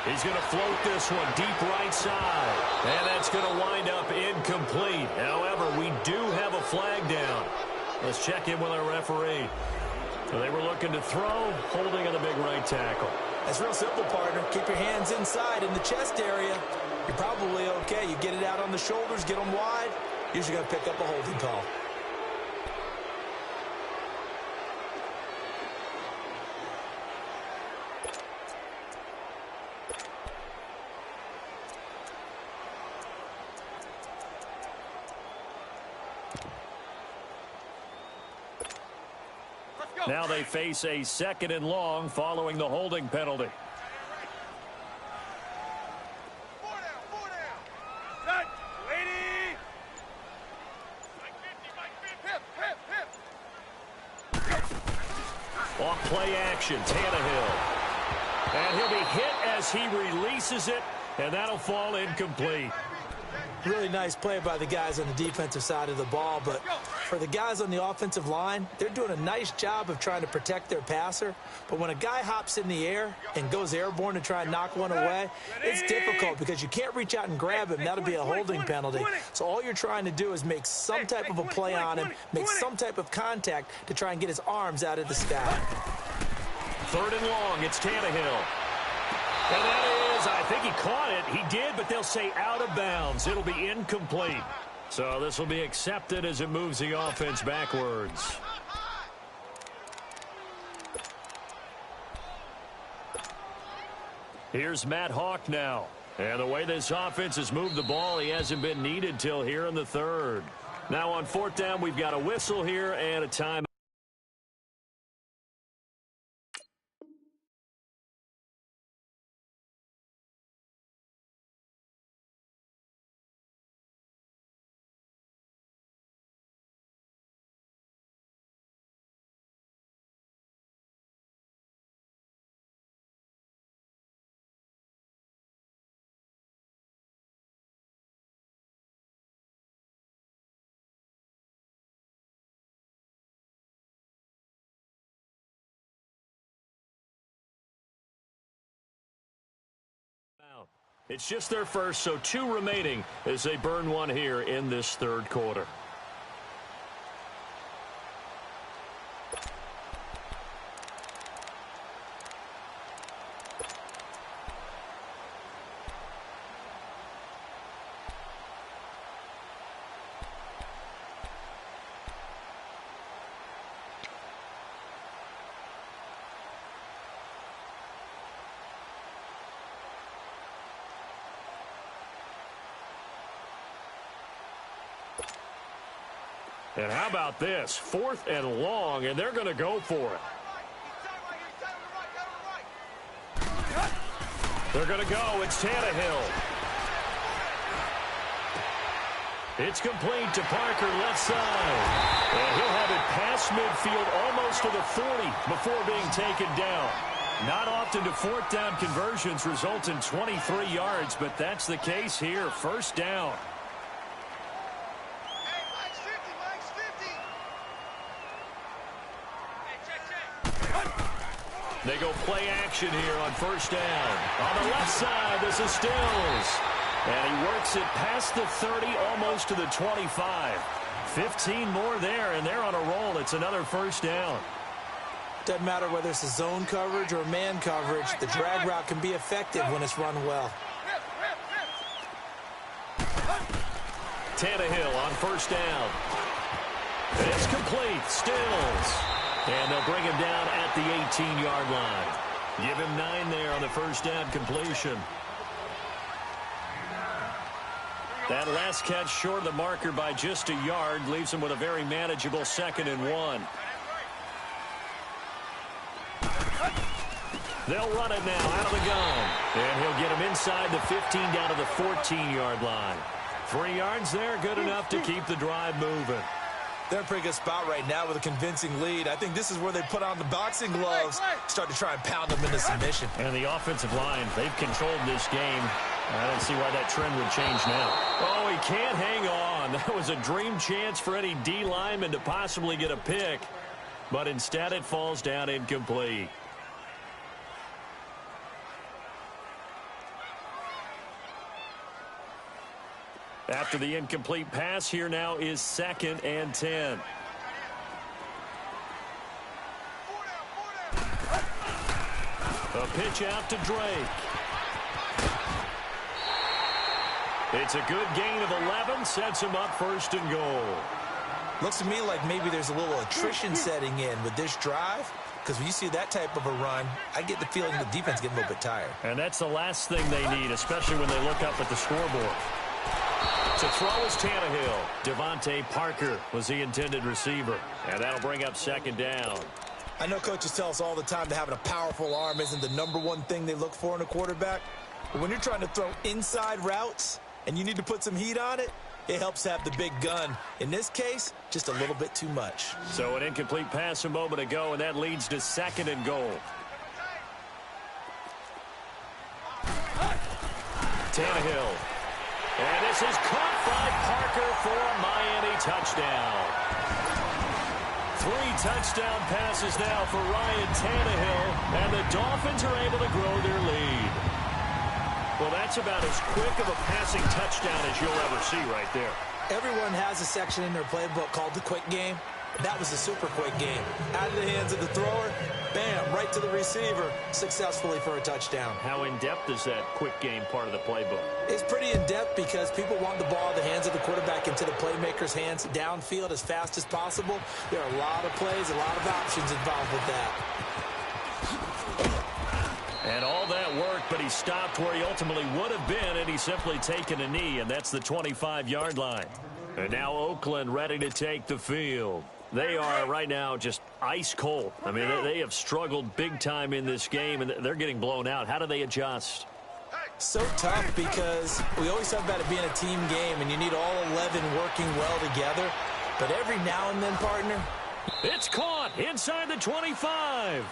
[SPEAKER 1] He's going to float this one deep right side. And that's going to wind up incomplete. However, we do have a flag down. Let's check in with our referee. They were looking to throw, holding on the big right tackle.
[SPEAKER 3] That's real simple, partner. Keep your hands inside in the chest area. You're probably okay. You get it out on the shoulders, get them wide. Usually going to pick up a holding call.
[SPEAKER 1] Now they face a 2nd and long following the holding penalty.
[SPEAKER 2] Four down. Set. Lady. Hip.
[SPEAKER 1] Off play action, Tannehill. And he'll be hit as he releases it, and that'll fall incomplete.
[SPEAKER 3] Really nice play by the guys on the defensive side of the ball, but for the guys on the offensive line, they're doing a nice job of trying to protect their passer. But when a guy hops in the air and goes airborne to try and knock one away, it's difficult because you can't reach out and grab him. That'll be a holding penalty. So all you're trying to do is make some type of a play on him, make some type of contact to try and get his arms out of the sky.
[SPEAKER 1] 3rd and long, it's Tannehill. And that is, I think he caught it. He did, but they'll say out of bounds. It'll be incomplete. So this will be accepted as it moves the offense backwards. Here's Matt Hawk now. And the way this offense has moved the ball, he hasn't been needed till here in the 3rd. Now on 4th down, we've got a whistle here and a timeout. It's just their first, so 2 remaining as they burn one here in this 3rd quarter. And how about this? 4th and long, and they're going to go for it. They're going to go. It's Tannehill. It's complete to Parker, left side. And he'll have it past midfield, almost to the 40 before being taken down. Not often do fourth down conversions result in 23 yards, but that's the case here. First down.
[SPEAKER 4] Hey, Mike's 50, Mike's 50. Hey, check.
[SPEAKER 1] They go play action here on first down. On the left side, this is Stills. And he works it past the 30, almost to the 25. 15 more there, and they're on a roll. It's another first down.
[SPEAKER 3] Doesn't matter whether it's a zone coverage or man coverage, the drag route can be effective when it's run well.
[SPEAKER 1] Tannehill on first down. It's complete. Stills. And they'll bring him down at the 18-yard line. Give him 9 there on the first down completion. That last catch short of the marker by just a yard leaves him with a very manageable 2nd and 1. They'll run it now out of the gun. And he'll get him inside the 15 down to the 14-yard line. 3 yards there, good enough to keep the drive moving.
[SPEAKER 3] They're in a pretty good spot right now with a convincing lead. I think this is where they put on the boxing gloves, start to try and pound them into submission.
[SPEAKER 1] And the offensive line, they've controlled this game. I don't see why that trend would change now. Oh, he can't hang on. That was a dream chance for any D lineman to possibly get a pick. But instead it falls down incomplete. After the incomplete pass, here now is 2nd and 10. A pitch out to Drake. It's a good gain of 11, sets him up 1st and goal.
[SPEAKER 3] Looks to me like maybe there's a little attrition setting in with this drive, because when you see that type of a run, I get the feeling the defense getting a little bit tired.
[SPEAKER 1] And that's the last thing they need, especially when they look up at the scoreboard. To throw is Tannehill. Devontae Parker was the intended receiver. And that'll bring up 2nd down.
[SPEAKER 3] I know coaches tell us all the time that having a powerful arm isn't the #1 thing they look for in a quarterback. But when you're trying to throw inside routes and you need to put some heat on it, it helps have the big gun. In this case, just a little bit too much.
[SPEAKER 1] So an incomplete pass a moment ago, and that leads to 2nd and goal. Tannehill. And this is caught by Parker for a Miami touchdown. 3 touchdown passes now for Ryan Tannehill, and the Dolphins are able to grow their lead. Well, that's about as quick of a passing touchdown as you'll ever see right there.
[SPEAKER 3] Everyone has a section in their playbook called the quick game. That was a super quick game. Out of the hands of the thrower, bam, right to the receiver, successfully for a touchdown.
[SPEAKER 1] How in-depth is that quick game part of the playbook?
[SPEAKER 3] It's pretty in-depth because people want the ball in the hands of the quarterback into the playmaker's hands downfield as fast as possible. There are a lot of plays, a lot of options involved with that.
[SPEAKER 1] And all that work, but he stopped where he ultimately would have been, and he's simply taken a knee, and that's the 25-yard line. And now Oakland ready to take the field. They are right now just ice cold. I mean, they have struggled big time in this game, and they're getting blown out. How do they adjust?
[SPEAKER 3] So tough because we always talk about it being a team game, and you need all 11 working well together. But every now and then, partner,
[SPEAKER 1] it's caught inside the 25.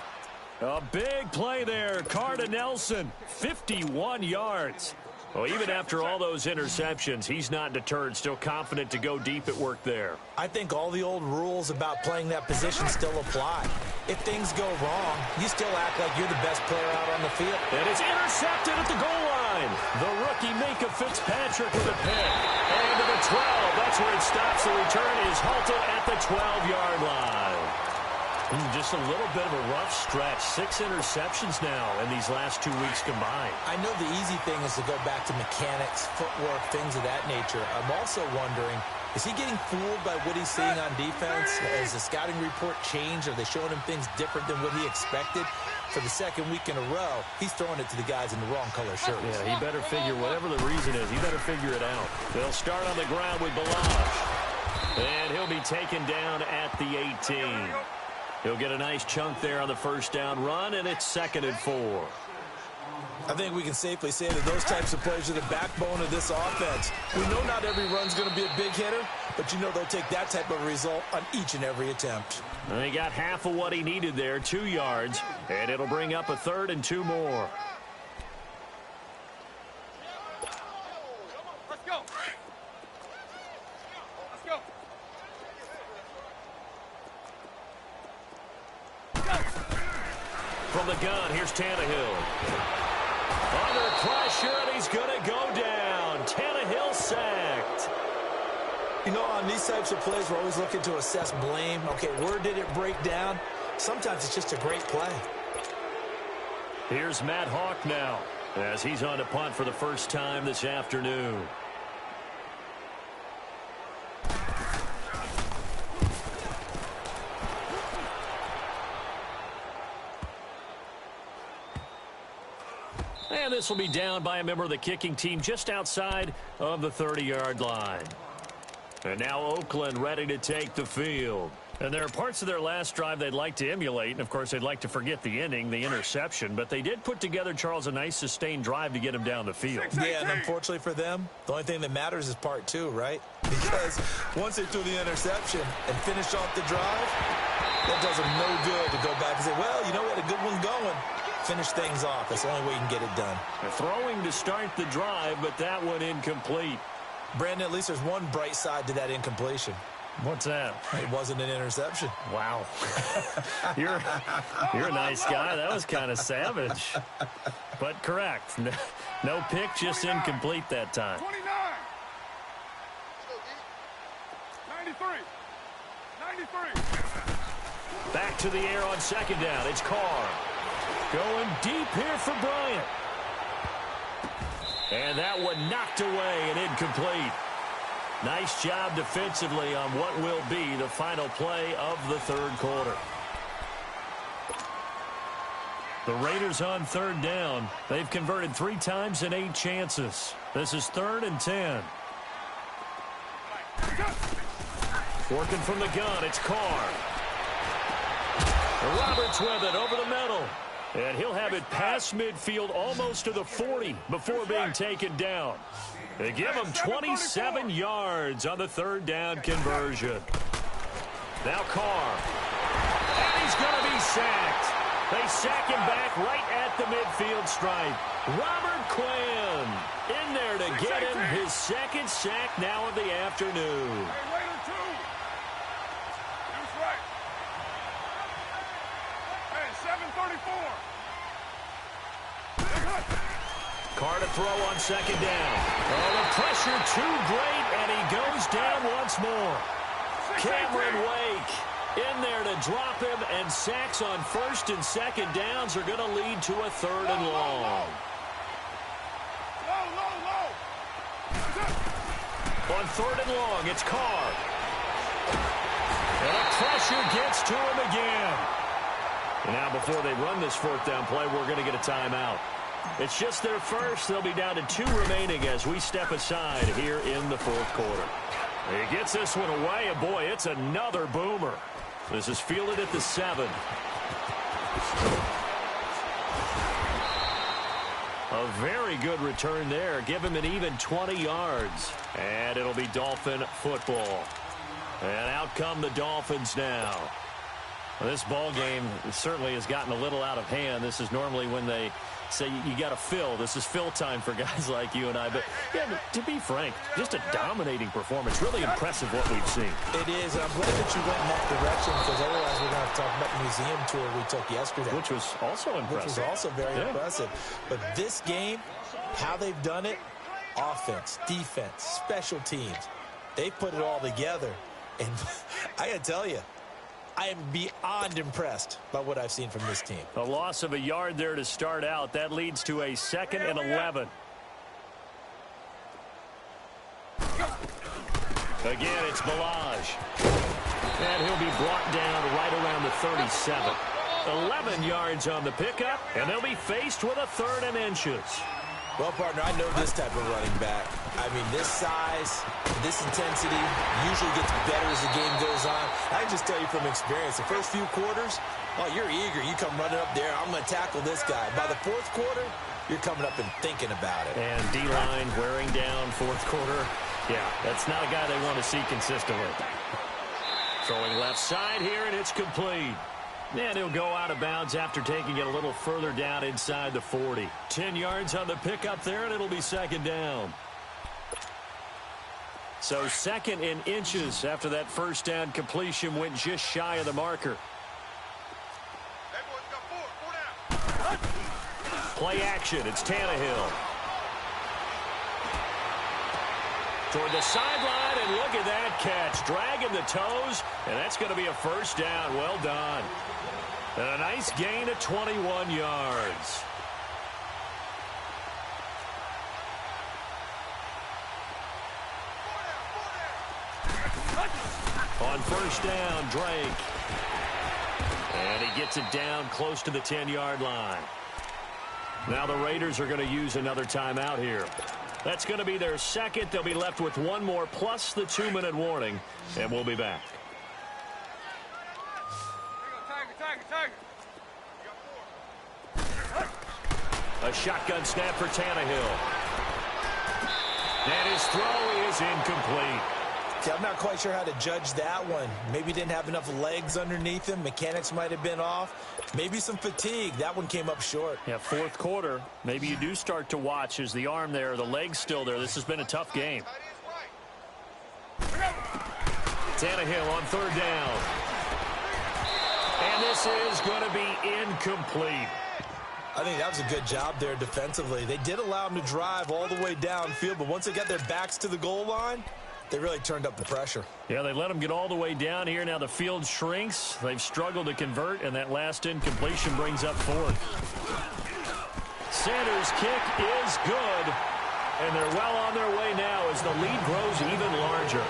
[SPEAKER 1] A big play there. Carter Nelson, 51 yards. Well, even after all those interceptions, he's not deterred, still confident to go deep at work there.
[SPEAKER 3] I think all the old rules about playing that position still apply. If things go wrong, you still act like you're the best player out on the field.
[SPEAKER 1] And it's intercepted at the goal line. The rookie Minka Fitzpatrick with a pick. And to the 12. That's where it stops. The return is halted at the 12-yard line. Just a little bit of a rough stretch. 6 interceptions now in these last 2 weeks combined.
[SPEAKER 3] I know the easy thing is to go back to mechanics, footwork, things of that nature. I'm also wondering, is he getting fooled by what he's seeing on defense? Has the scouting report changed? Are they showing him things different than what he expected? For the 2nd week in a row, he's throwing it to the guys in the wrong color shirts.
[SPEAKER 1] Yeah, he better figure, whatever the reason is, he better figure it out. They'll start on the ground with Balazs. And he'll be taken down at the 18. He'll get a nice chunk there on the first down run, and it's 2nd and 4.
[SPEAKER 3] I think we can safely say that those types of plays are the backbone of this offense. We know not every run's going to be a big hitter, but you know they'll take that type of result on each and every attempt.
[SPEAKER 1] And he got half of what he needed there, 2 yards, and it'll bring up a 3rd and 2 more.
[SPEAKER 2] Let's go. Let's go.
[SPEAKER 1] From the gun, here's Tannehill. Under pressure, and he's going to go down. Tannehill sacked.
[SPEAKER 3] You know, on these types of plays, we're always looking to assess blame. Okay, where did it break down? Sometimes it's just a great play.
[SPEAKER 1] Here's Matt Hawk now, as he's on to punt for the first time this afternoon. And this will be down by a member of the kicking team just outside of the 30-yard line. And now Oakland ready to take the field. And there are parts of their last drive they'd like to emulate. And, of course, they'd like to forget the ending, the interception. But they did put together, Charles, a nice sustained drive to get him down the field.
[SPEAKER 3] Yeah, and unfortunately for them, the only thing that matters is part 2, right? Because once they threw the interception and finished off the drive, that does them no good to go back and say, well, you know what, a good one's going. Finish things off. That's the only way you can get it done.
[SPEAKER 1] Throwing to start the drive, but that one incomplete.
[SPEAKER 3] Brandon, at least there's one bright side to that incompletion.
[SPEAKER 1] What's that?
[SPEAKER 3] It wasn't an interception.
[SPEAKER 1] Wow. You're a nice guy. That was kind of savage. But correct. No pick, just incomplete that time.
[SPEAKER 2] 29. 93. 93.
[SPEAKER 1] Back to the air on second down. It's Carr. Going deep here for Bryant. And that one knocked away and incomplete. Nice job defensively on what will be the final play of the 3rd quarter. The Raiders on 3rd down. They've converted 3 times in 8 chances. This is 3rd and 10. Working from the gun, it's Carr. Roberts with it over the middle. And he'll have it past midfield almost to the 40 before being taken down. They give him 27 yards on the 3rd down conversion. Now Carr. And he's going to be sacked. They sack him back right at the midfield stripe. Robert Quinn in there to get him his 2nd sack now of the afternoon. Carr to throw on 2nd down. Oh, the pressure too great, and he goes down once more. Cameron Wake in there to drop him, and sacks on 1st and 2nd downs are going to lead to a 3rd and long. On 3rd and long, it's Carr. And the pressure gets to him again. And now before they run this 4th down play, we're going to get a timeout. It's just their first. They'll be down to 2 remaining as we step aside here in the 4th quarter. He gets this one away, and boy, it's another boomer. This is fielded at the 7. A very good return there. Give him an even 20 yards. And it'll be Dolphin football. And out come the Dolphins now. Well, this ball game certainly has gotten a little out of hand. This is normally when they say you got to fill. This is fill time for guys like you and I. But, yeah, to be frank, just a dominating performance. Really impressive what we've seen.
[SPEAKER 3] It is, and I'm glad that you went in that direction, because otherwise we're going to have to talk about the museum tour we took yesterday.
[SPEAKER 1] Which was also impressive.
[SPEAKER 3] Which was also very impressive. But this game, how they've done it, offense, defense, special teams, they put it all together. And I got to tell you, I am beyond impressed by what I've seen from this team.
[SPEAKER 1] A loss of a yard there to start out. That leads to a 2nd and 11. Again, it's Balaj. And he'll be brought down right around the 37. 11 yards on the pickup, and they'll be faced with a 3rd and inches.
[SPEAKER 3] Well, partner, I know this type of running back. I mean, this size, this intensity usually gets better as the game goes on. I can just tell you from experience, the first few quarters, oh, you're eager. You come running up there, I'm going to tackle this guy. By the 4th quarter, you're coming up and thinking about it.
[SPEAKER 1] And D-line wearing down fourth quarter. Yeah, that's not a guy they want to see consistently. Throwing left side here, and it's complete. And he'll go out of bounds after taking it a little further down inside the 40. 10 yards on the pickup there, and it'll be second down. So second in inches after that first down completion went just shy of the marker.
[SPEAKER 4] Hey, boys, got four down.
[SPEAKER 1] Play action, it's Tannehill. Toward the sideline, and look at that catch. Dragging the toes, and that's going to be a first down. Well done. And a nice gain of 21 yards. On first down, Drake. And he gets it down close to the 10-yard line. Now the Raiders are going to use another timeout here. That's going to be their second. They'll be left with one more plus the 2-minute warning, and we'll be back.
[SPEAKER 4] Tiger.
[SPEAKER 1] A shotgun snap for Tannehill. And his throw is incomplete.
[SPEAKER 3] See, I'm not quite sure how to judge that one. Maybe didn't have enough legs underneath him. Mechanics might have been off. Maybe some fatigue. That one came up short.
[SPEAKER 1] Yeah, fourth quarter. Maybe you do start to watch as the arm there, the leg's still there. This has been a tough game. Tannehill on third down. And this is going to be incomplete.
[SPEAKER 3] I think that was a good job there defensively. They did allow him to drive all the way downfield, but once they got their backs to the goal line, they really turned up the pressure.
[SPEAKER 1] Yeah, they let him get all the way down here. Now the field shrinks. They've struggled to convert, and that last incompletion brings up fourth. Sanders' kick is good, and they're well on their way now as the lead grows even larger.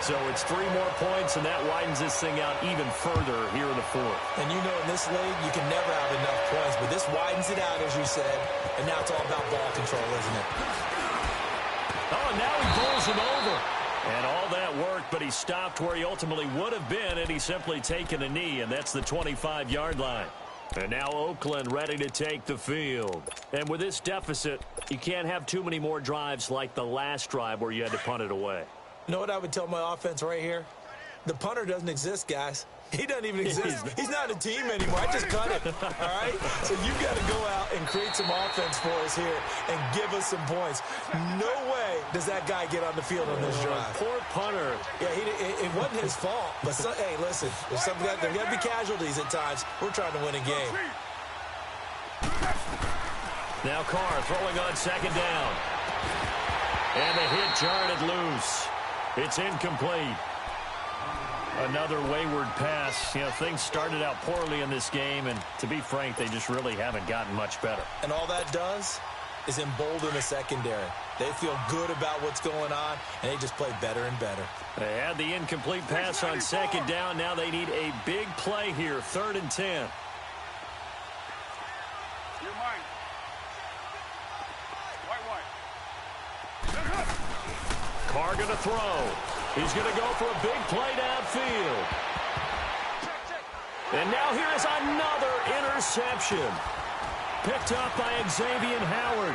[SPEAKER 1] So it's 3 more points, and that widens this thing out even further here in the fourth.
[SPEAKER 3] And you know in this league, you can never have enough points, but this widens it out, as you said, and now it's all about ball control, isn't it?
[SPEAKER 1] Oh, and now he pulls him over. And all that worked, but he stopped where he ultimately would have been, and he's simply taken a knee, and that's the 25-yard line. And now Oakland ready to take the field. And with this deficit, you can't have too many more drives like the last drive where you had to punt it away.
[SPEAKER 3] You know what I would tell my offense right here? The punter doesn't exist, guys. He doesn't even exist. He's not a team anymore. I just cut it, all right? So you've got to go out and create some offense for us here and give us some points. No way does that guy get on the field on this drive.
[SPEAKER 1] Poor punter.
[SPEAKER 3] Yeah, it wasn't his fault. But, hey, listen, there's got to be casualties at times. We're trying to win a game.
[SPEAKER 1] Now Carr throwing on second down. And the hit jarred it loose. It's incomplete. Another wayward pass. You know, things started out poorly in this game, and to be frank, they just really haven't gotten much better.
[SPEAKER 3] And all that does is embolden the secondary. They feel good about what's going on, and they just play better and better.
[SPEAKER 1] They had the incomplete pass on second down. Now they need a big play here, 3rd and 10.
[SPEAKER 2] You're mine. White.
[SPEAKER 1] Carr going to throw. He's going to go for a big play downfield. And now here is another interception. Picked up by Xavier Howard.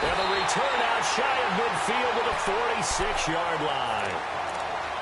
[SPEAKER 1] And the return out shy of midfield to the 46-yard line.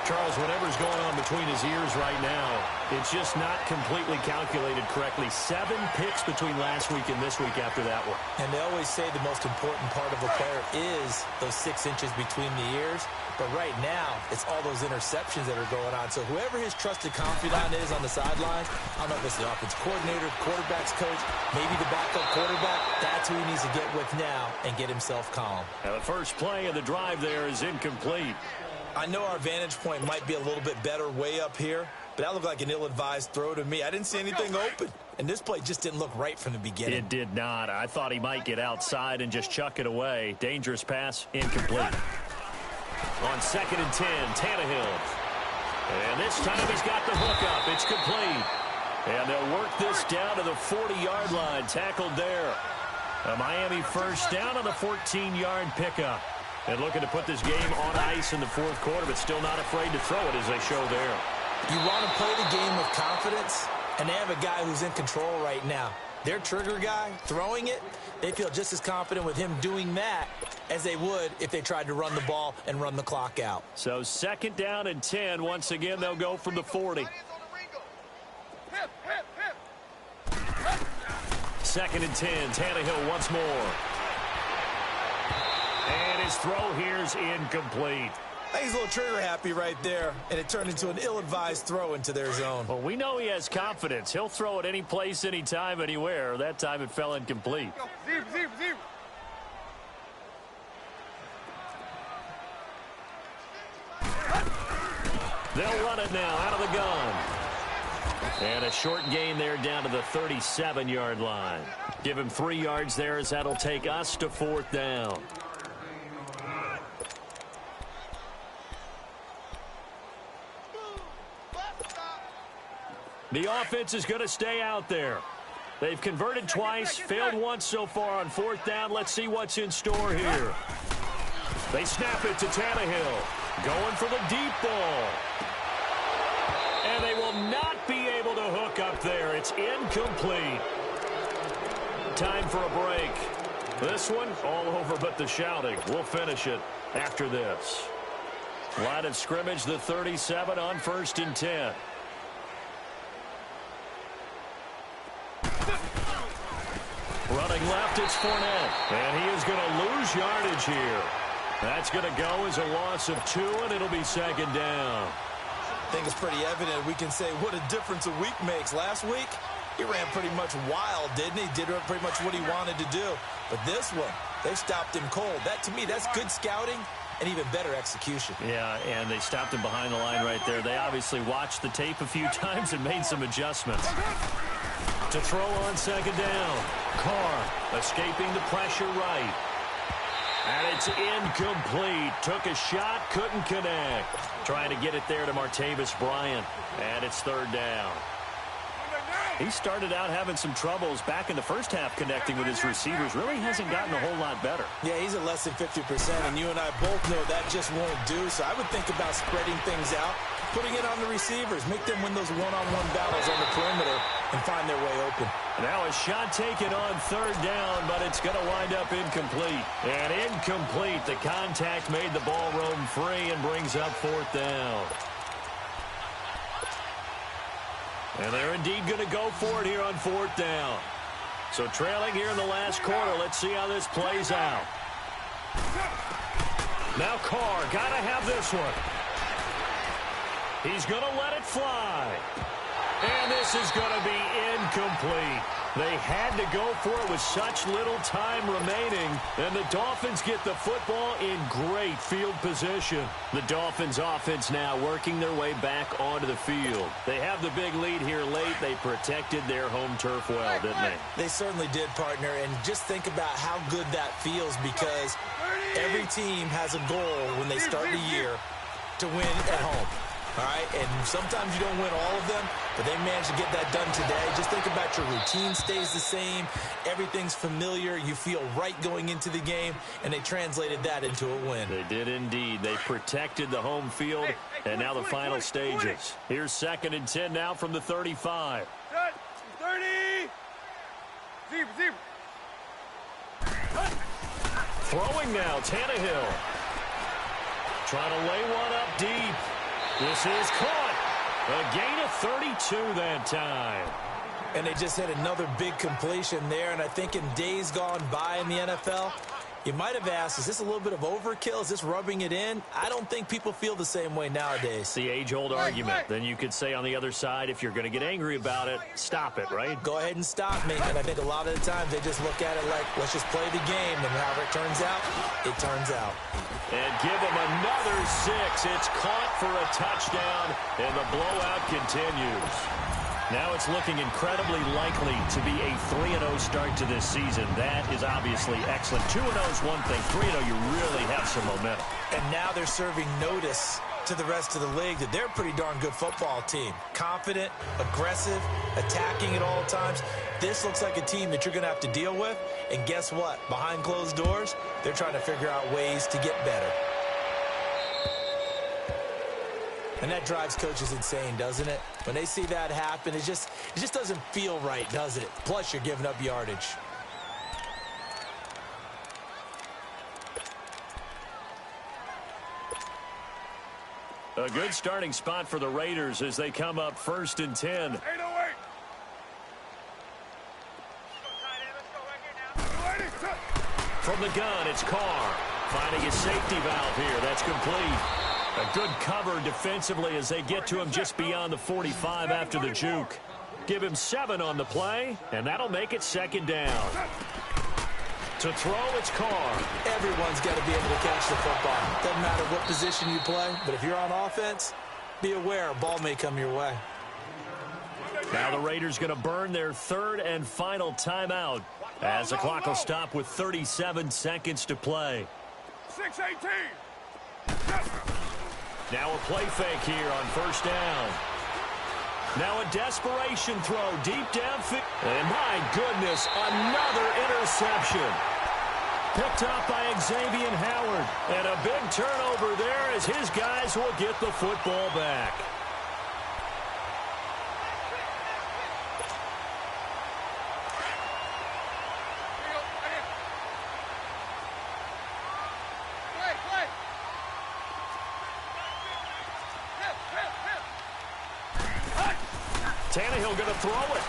[SPEAKER 1] Charles, whatever's going on between his ears right now, it's just not completely calculated correctly. 7 picks between last week and this week after that one.
[SPEAKER 3] And they always say the most important part of a player is those 6 inches between the ears. But right now, it's all those interceptions that are going on. So whoever his trusted confidant is on the sidelines, I don't know if it's the offense coordinator, quarterback's coach, maybe the backup quarterback, that's who he needs to get with now and get himself calm.
[SPEAKER 1] Now the first play of the drive there is incomplete.
[SPEAKER 3] I know our vantage point might be a little bit better way up here, but that looked like an ill-advised throw to me. I didn't see anything open, and this play just didn't look right from the beginning.
[SPEAKER 1] It did not. I thought he might get outside and just chuck it away. Dangerous pass, incomplete. On 2nd and 10, Tannehill. And this time he's got the hook up. It's complete. And they'll work this down to the 40-yard line. Tackled there. A Miami first down on the 14-yard pickup. And looking to put this game on ice in the fourth quarter, but still not afraid to throw it as they show there.
[SPEAKER 3] You want to play the game with confidence, and they have a guy who's in control right now. Their trigger guy throwing it, they feel just as confident with him doing that as they would if they tried to run the ball and run the clock out.
[SPEAKER 1] So 2nd down and 10. Once again, they'll go from the 40.
[SPEAKER 4] Hip, hip, hip.
[SPEAKER 1] 2nd and 10. Tannehill once more. And his throw here's incomplete.
[SPEAKER 3] I think he's a little trigger happy right there, and it turned into an ill-advised throw into their zone.
[SPEAKER 1] Well, we know he has confidence. He'll throw it any place, anytime, anywhere. That time it fell incomplete.
[SPEAKER 4] Go. Zero, zero, zero.
[SPEAKER 1] They'll run it now out of the gun. And a short gain there down to the 37-yard line. Give him 3 yards there as that'll take us to 4th down. The offense is going to stay out there. They've converted twice, failed once so far on 4th down. Let's see what's in store here. They snap it to Tannehill. Going for the deep ball. And they will not be able to hook up there. It's incomplete. Time for a break. This one all over but the shouting. We'll finish it after this. Line of scrimmage, the 37 on 1st and 10. Running left, it's Fournette. And he is going to lose yardage here. That's going to go as a loss of 2, and it'll be 2nd down.
[SPEAKER 3] I think it's pretty evident. We can say what a difference a week makes. Last week, he ran pretty much wild, didn't he? Did pretty much what he wanted to do. But this one, they stopped him cold. That, to me, that's good scouting and even better execution.
[SPEAKER 1] Yeah, and they stopped him behind the line right there. They obviously watched the tape a few times and made some adjustments. To throw on 2nd down. Carr escaping the pressure right. And it's incomplete. Took a shot, couldn't connect. Trying to get it there to Martavis Bryant. And it's 3rd down. He started out having some troubles back in the first half connecting with his receivers. Really hasn't gotten a whole lot better.
[SPEAKER 3] Yeah, he's at less than 50%, and you and I both know that just won't do. So I would think about spreading things out, putting it on the receivers, make them win those one-on-one battles on the perimeter and find their way open.
[SPEAKER 1] Now a shot taken on 3rd down, but it's going to wind up incomplete. And incomplete. The contact made the ball roam free and brings up 4th down. And they're indeed going to go for it here on 4th down. So trailing here in the last quarter. Let's see how this plays out. Now Carr, got to have this one. He's going to let it fly. And this is going to be incomplete. They had to go for it with such little time remaining. And the Dolphins get the football in great field position. The Dolphins offense now working their way back onto the field. They have the big lead here late. They protected their home turf well, didn't they?
[SPEAKER 3] They certainly did, partner. And just think about how good that feels, because every team has a goal when they start the year to win at home. All right, and sometimes you don't win all of them, but they managed to get that done today. Just think about your routine stays the same. Everything's familiar. You feel right going into the game, and they translated that into a win.
[SPEAKER 1] They did indeed. They protected the home field, and now the final stages. Here's 2nd and 10 now from the 35.
[SPEAKER 4] 30. Zero, zero.
[SPEAKER 1] Throwing now, Tannehill. Trying to lay one up deep. This is caught. A gain of 32 that time.
[SPEAKER 3] And they just had another big completion there. And I think in days gone by in the NFL, you might have asked, is this a little bit of overkill? Is this rubbing it in? I don't think people feel the same way nowadays.
[SPEAKER 1] It's the age-old argument. Then you could say on the other side, if you're going to get angry about it, stop it, right?
[SPEAKER 3] Go ahead and stop me. And I think a lot of the times they just look at it like, let's just play the game. And however it turns out, it turns out.
[SPEAKER 1] And give them another 6. It's caught for a touchdown, and the blowout continues. Now it's looking incredibly likely to be a 3-0 start to this season. That is obviously excellent. 2-0 is one thing. 3-0, you really have some momentum.
[SPEAKER 3] And now they're serving notice to the rest of the league that they're a pretty darn good football team. Confident, aggressive, attacking at all times. This looks like a team that you're going to have to deal with. And guess what? Behind closed doors, they're trying to figure out ways to get better. And that drives coaches insane, doesn't it? When they see that happen, it just doesn't feel right, does it? Plus, you're giving up yardage.
[SPEAKER 1] A good starting spot for the Raiders as they come up 1st and 10.
[SPEAKER 2] 808.
[SPEAKER 1] From the gun, it's Carr. Finding a safety valve here. That's complete. A good cover defensively as they get to him just beyond the 45 after the juke. Give him 7 on the play, and that'll make it 2nd down. To throw, it's Carr.
[SPEAKER 3] Everyone's got to be able to catch the football. Doesn't matter what position you play, but if you're on offense, be aware a ball may come your way.
[SPEAKER 1] Now the Raiders going to burn their 3rd and final timeout as the clock will stop with 37 seconds to play.
[SPEAKER 2] 6:18.
[SPEAKER 1] Now a play fake here on 1st down. Now a desperation throw deep downfield. And my goodness, another interception. Picked up by Xavier Howard. And a big turnover there as his guys will get the football back. Tannehill going to throw it.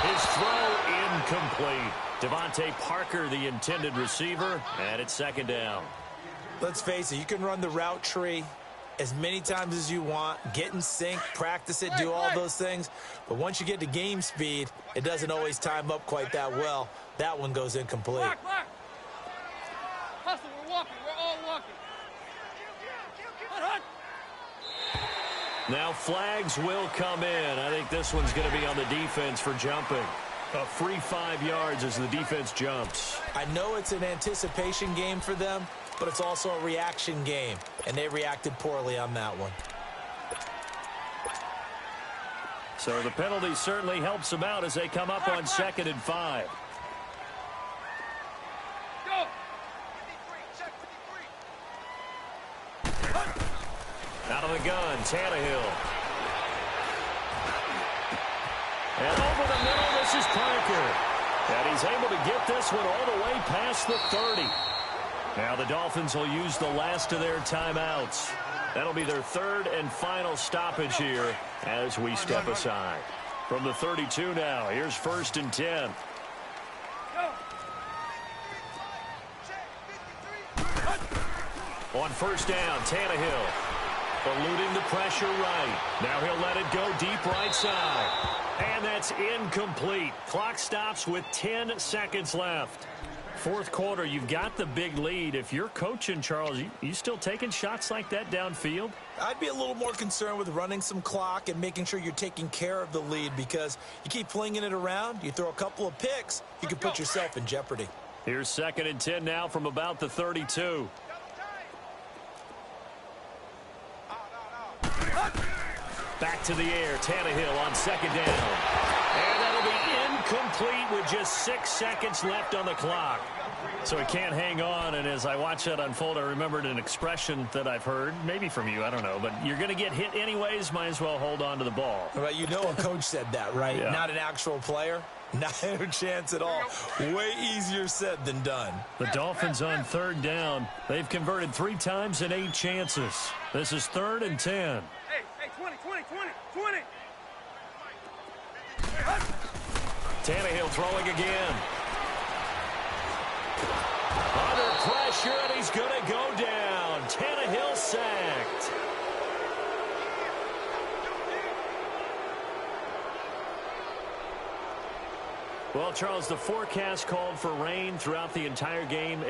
[SPEAKER 1] His throw incomplete. Devontae Parker, the intended receiver, and it's 2nd down.
[SPEAKER 3] Let's face it, you can run the route tree as many times as you want, get in sync, practice it, do all those things. But once you get to game speed, it doesn't always time up quite that well. That one goes incomplete.
[SPEAKER 4] Block. Hustle, we're walking. We're all walking. Hut.
[SPEAKER 1] Now flags will come in. I think this one's going to be on the defense for jumping. A free 5 yards as the defense jumps.
[SPEAKER 3] I know it's an anticipation game for them, but it's also a reaction game, and they reacted poorly on that one.
[SPEAKER 1] So the penalty certainly helps them out as they come up on 2nd and 5.
[SPEAKER 4] Go.
[SPEAKER 1] Out of the gun, Tannehill. And over the middle, this is Parker. And he's able to get this one all the way past the 30. Now the Dolphins will use the last of their timeouts. That'll be their 3rd and final stoppage here as we step aside. From the 32 now, here's 1st and 10. On 1st down, Tannehill. Eluding the pressure right. Now he'll let it go deep right side. And that's incomplete. Clock stops with 10 seconds left. 4th quarter, you've got the big lead. If you're coaching, Charles, you still taking shots like that downfield?
[SPEAKER 3] I'd be a little more concerned with running some clock and making sure you're taking care of the lead, because you keep flinging it around, you throw a couple of picks, you can put yourself in jeopardy.
[SPEAKER 1] Here's 2nd and 10 now from about the 32. Back to the air, Tannehill on 2nd down. And that'll be incomplete with just 6 seconds left on the clock. So he can't hang on, and as I watch that unfold, I remembered an expression that I've heard, maybe from you, I don't know, but you're going to get hit anyways, might as well hold on to the ball.
[SPEAKER 3] Well, you know a coach said that, right?
[SPEAKER 1] Yeah.
[SPEAKER 3] Not an actual player. Not a chance at all. Way easier said than done.
[SPEAKER 1] The Dolphins on 3rd down. They've converted 3 times in 8 chances. This is 3rd and 10.
[SPEAKER 4] Hey, 20.
[SPEAKER 1] Tannehill throwing again. Under pressure, and he's going to go down. Tannehill sacked. Well, Charles, the forecast called for rain throughout the entire game.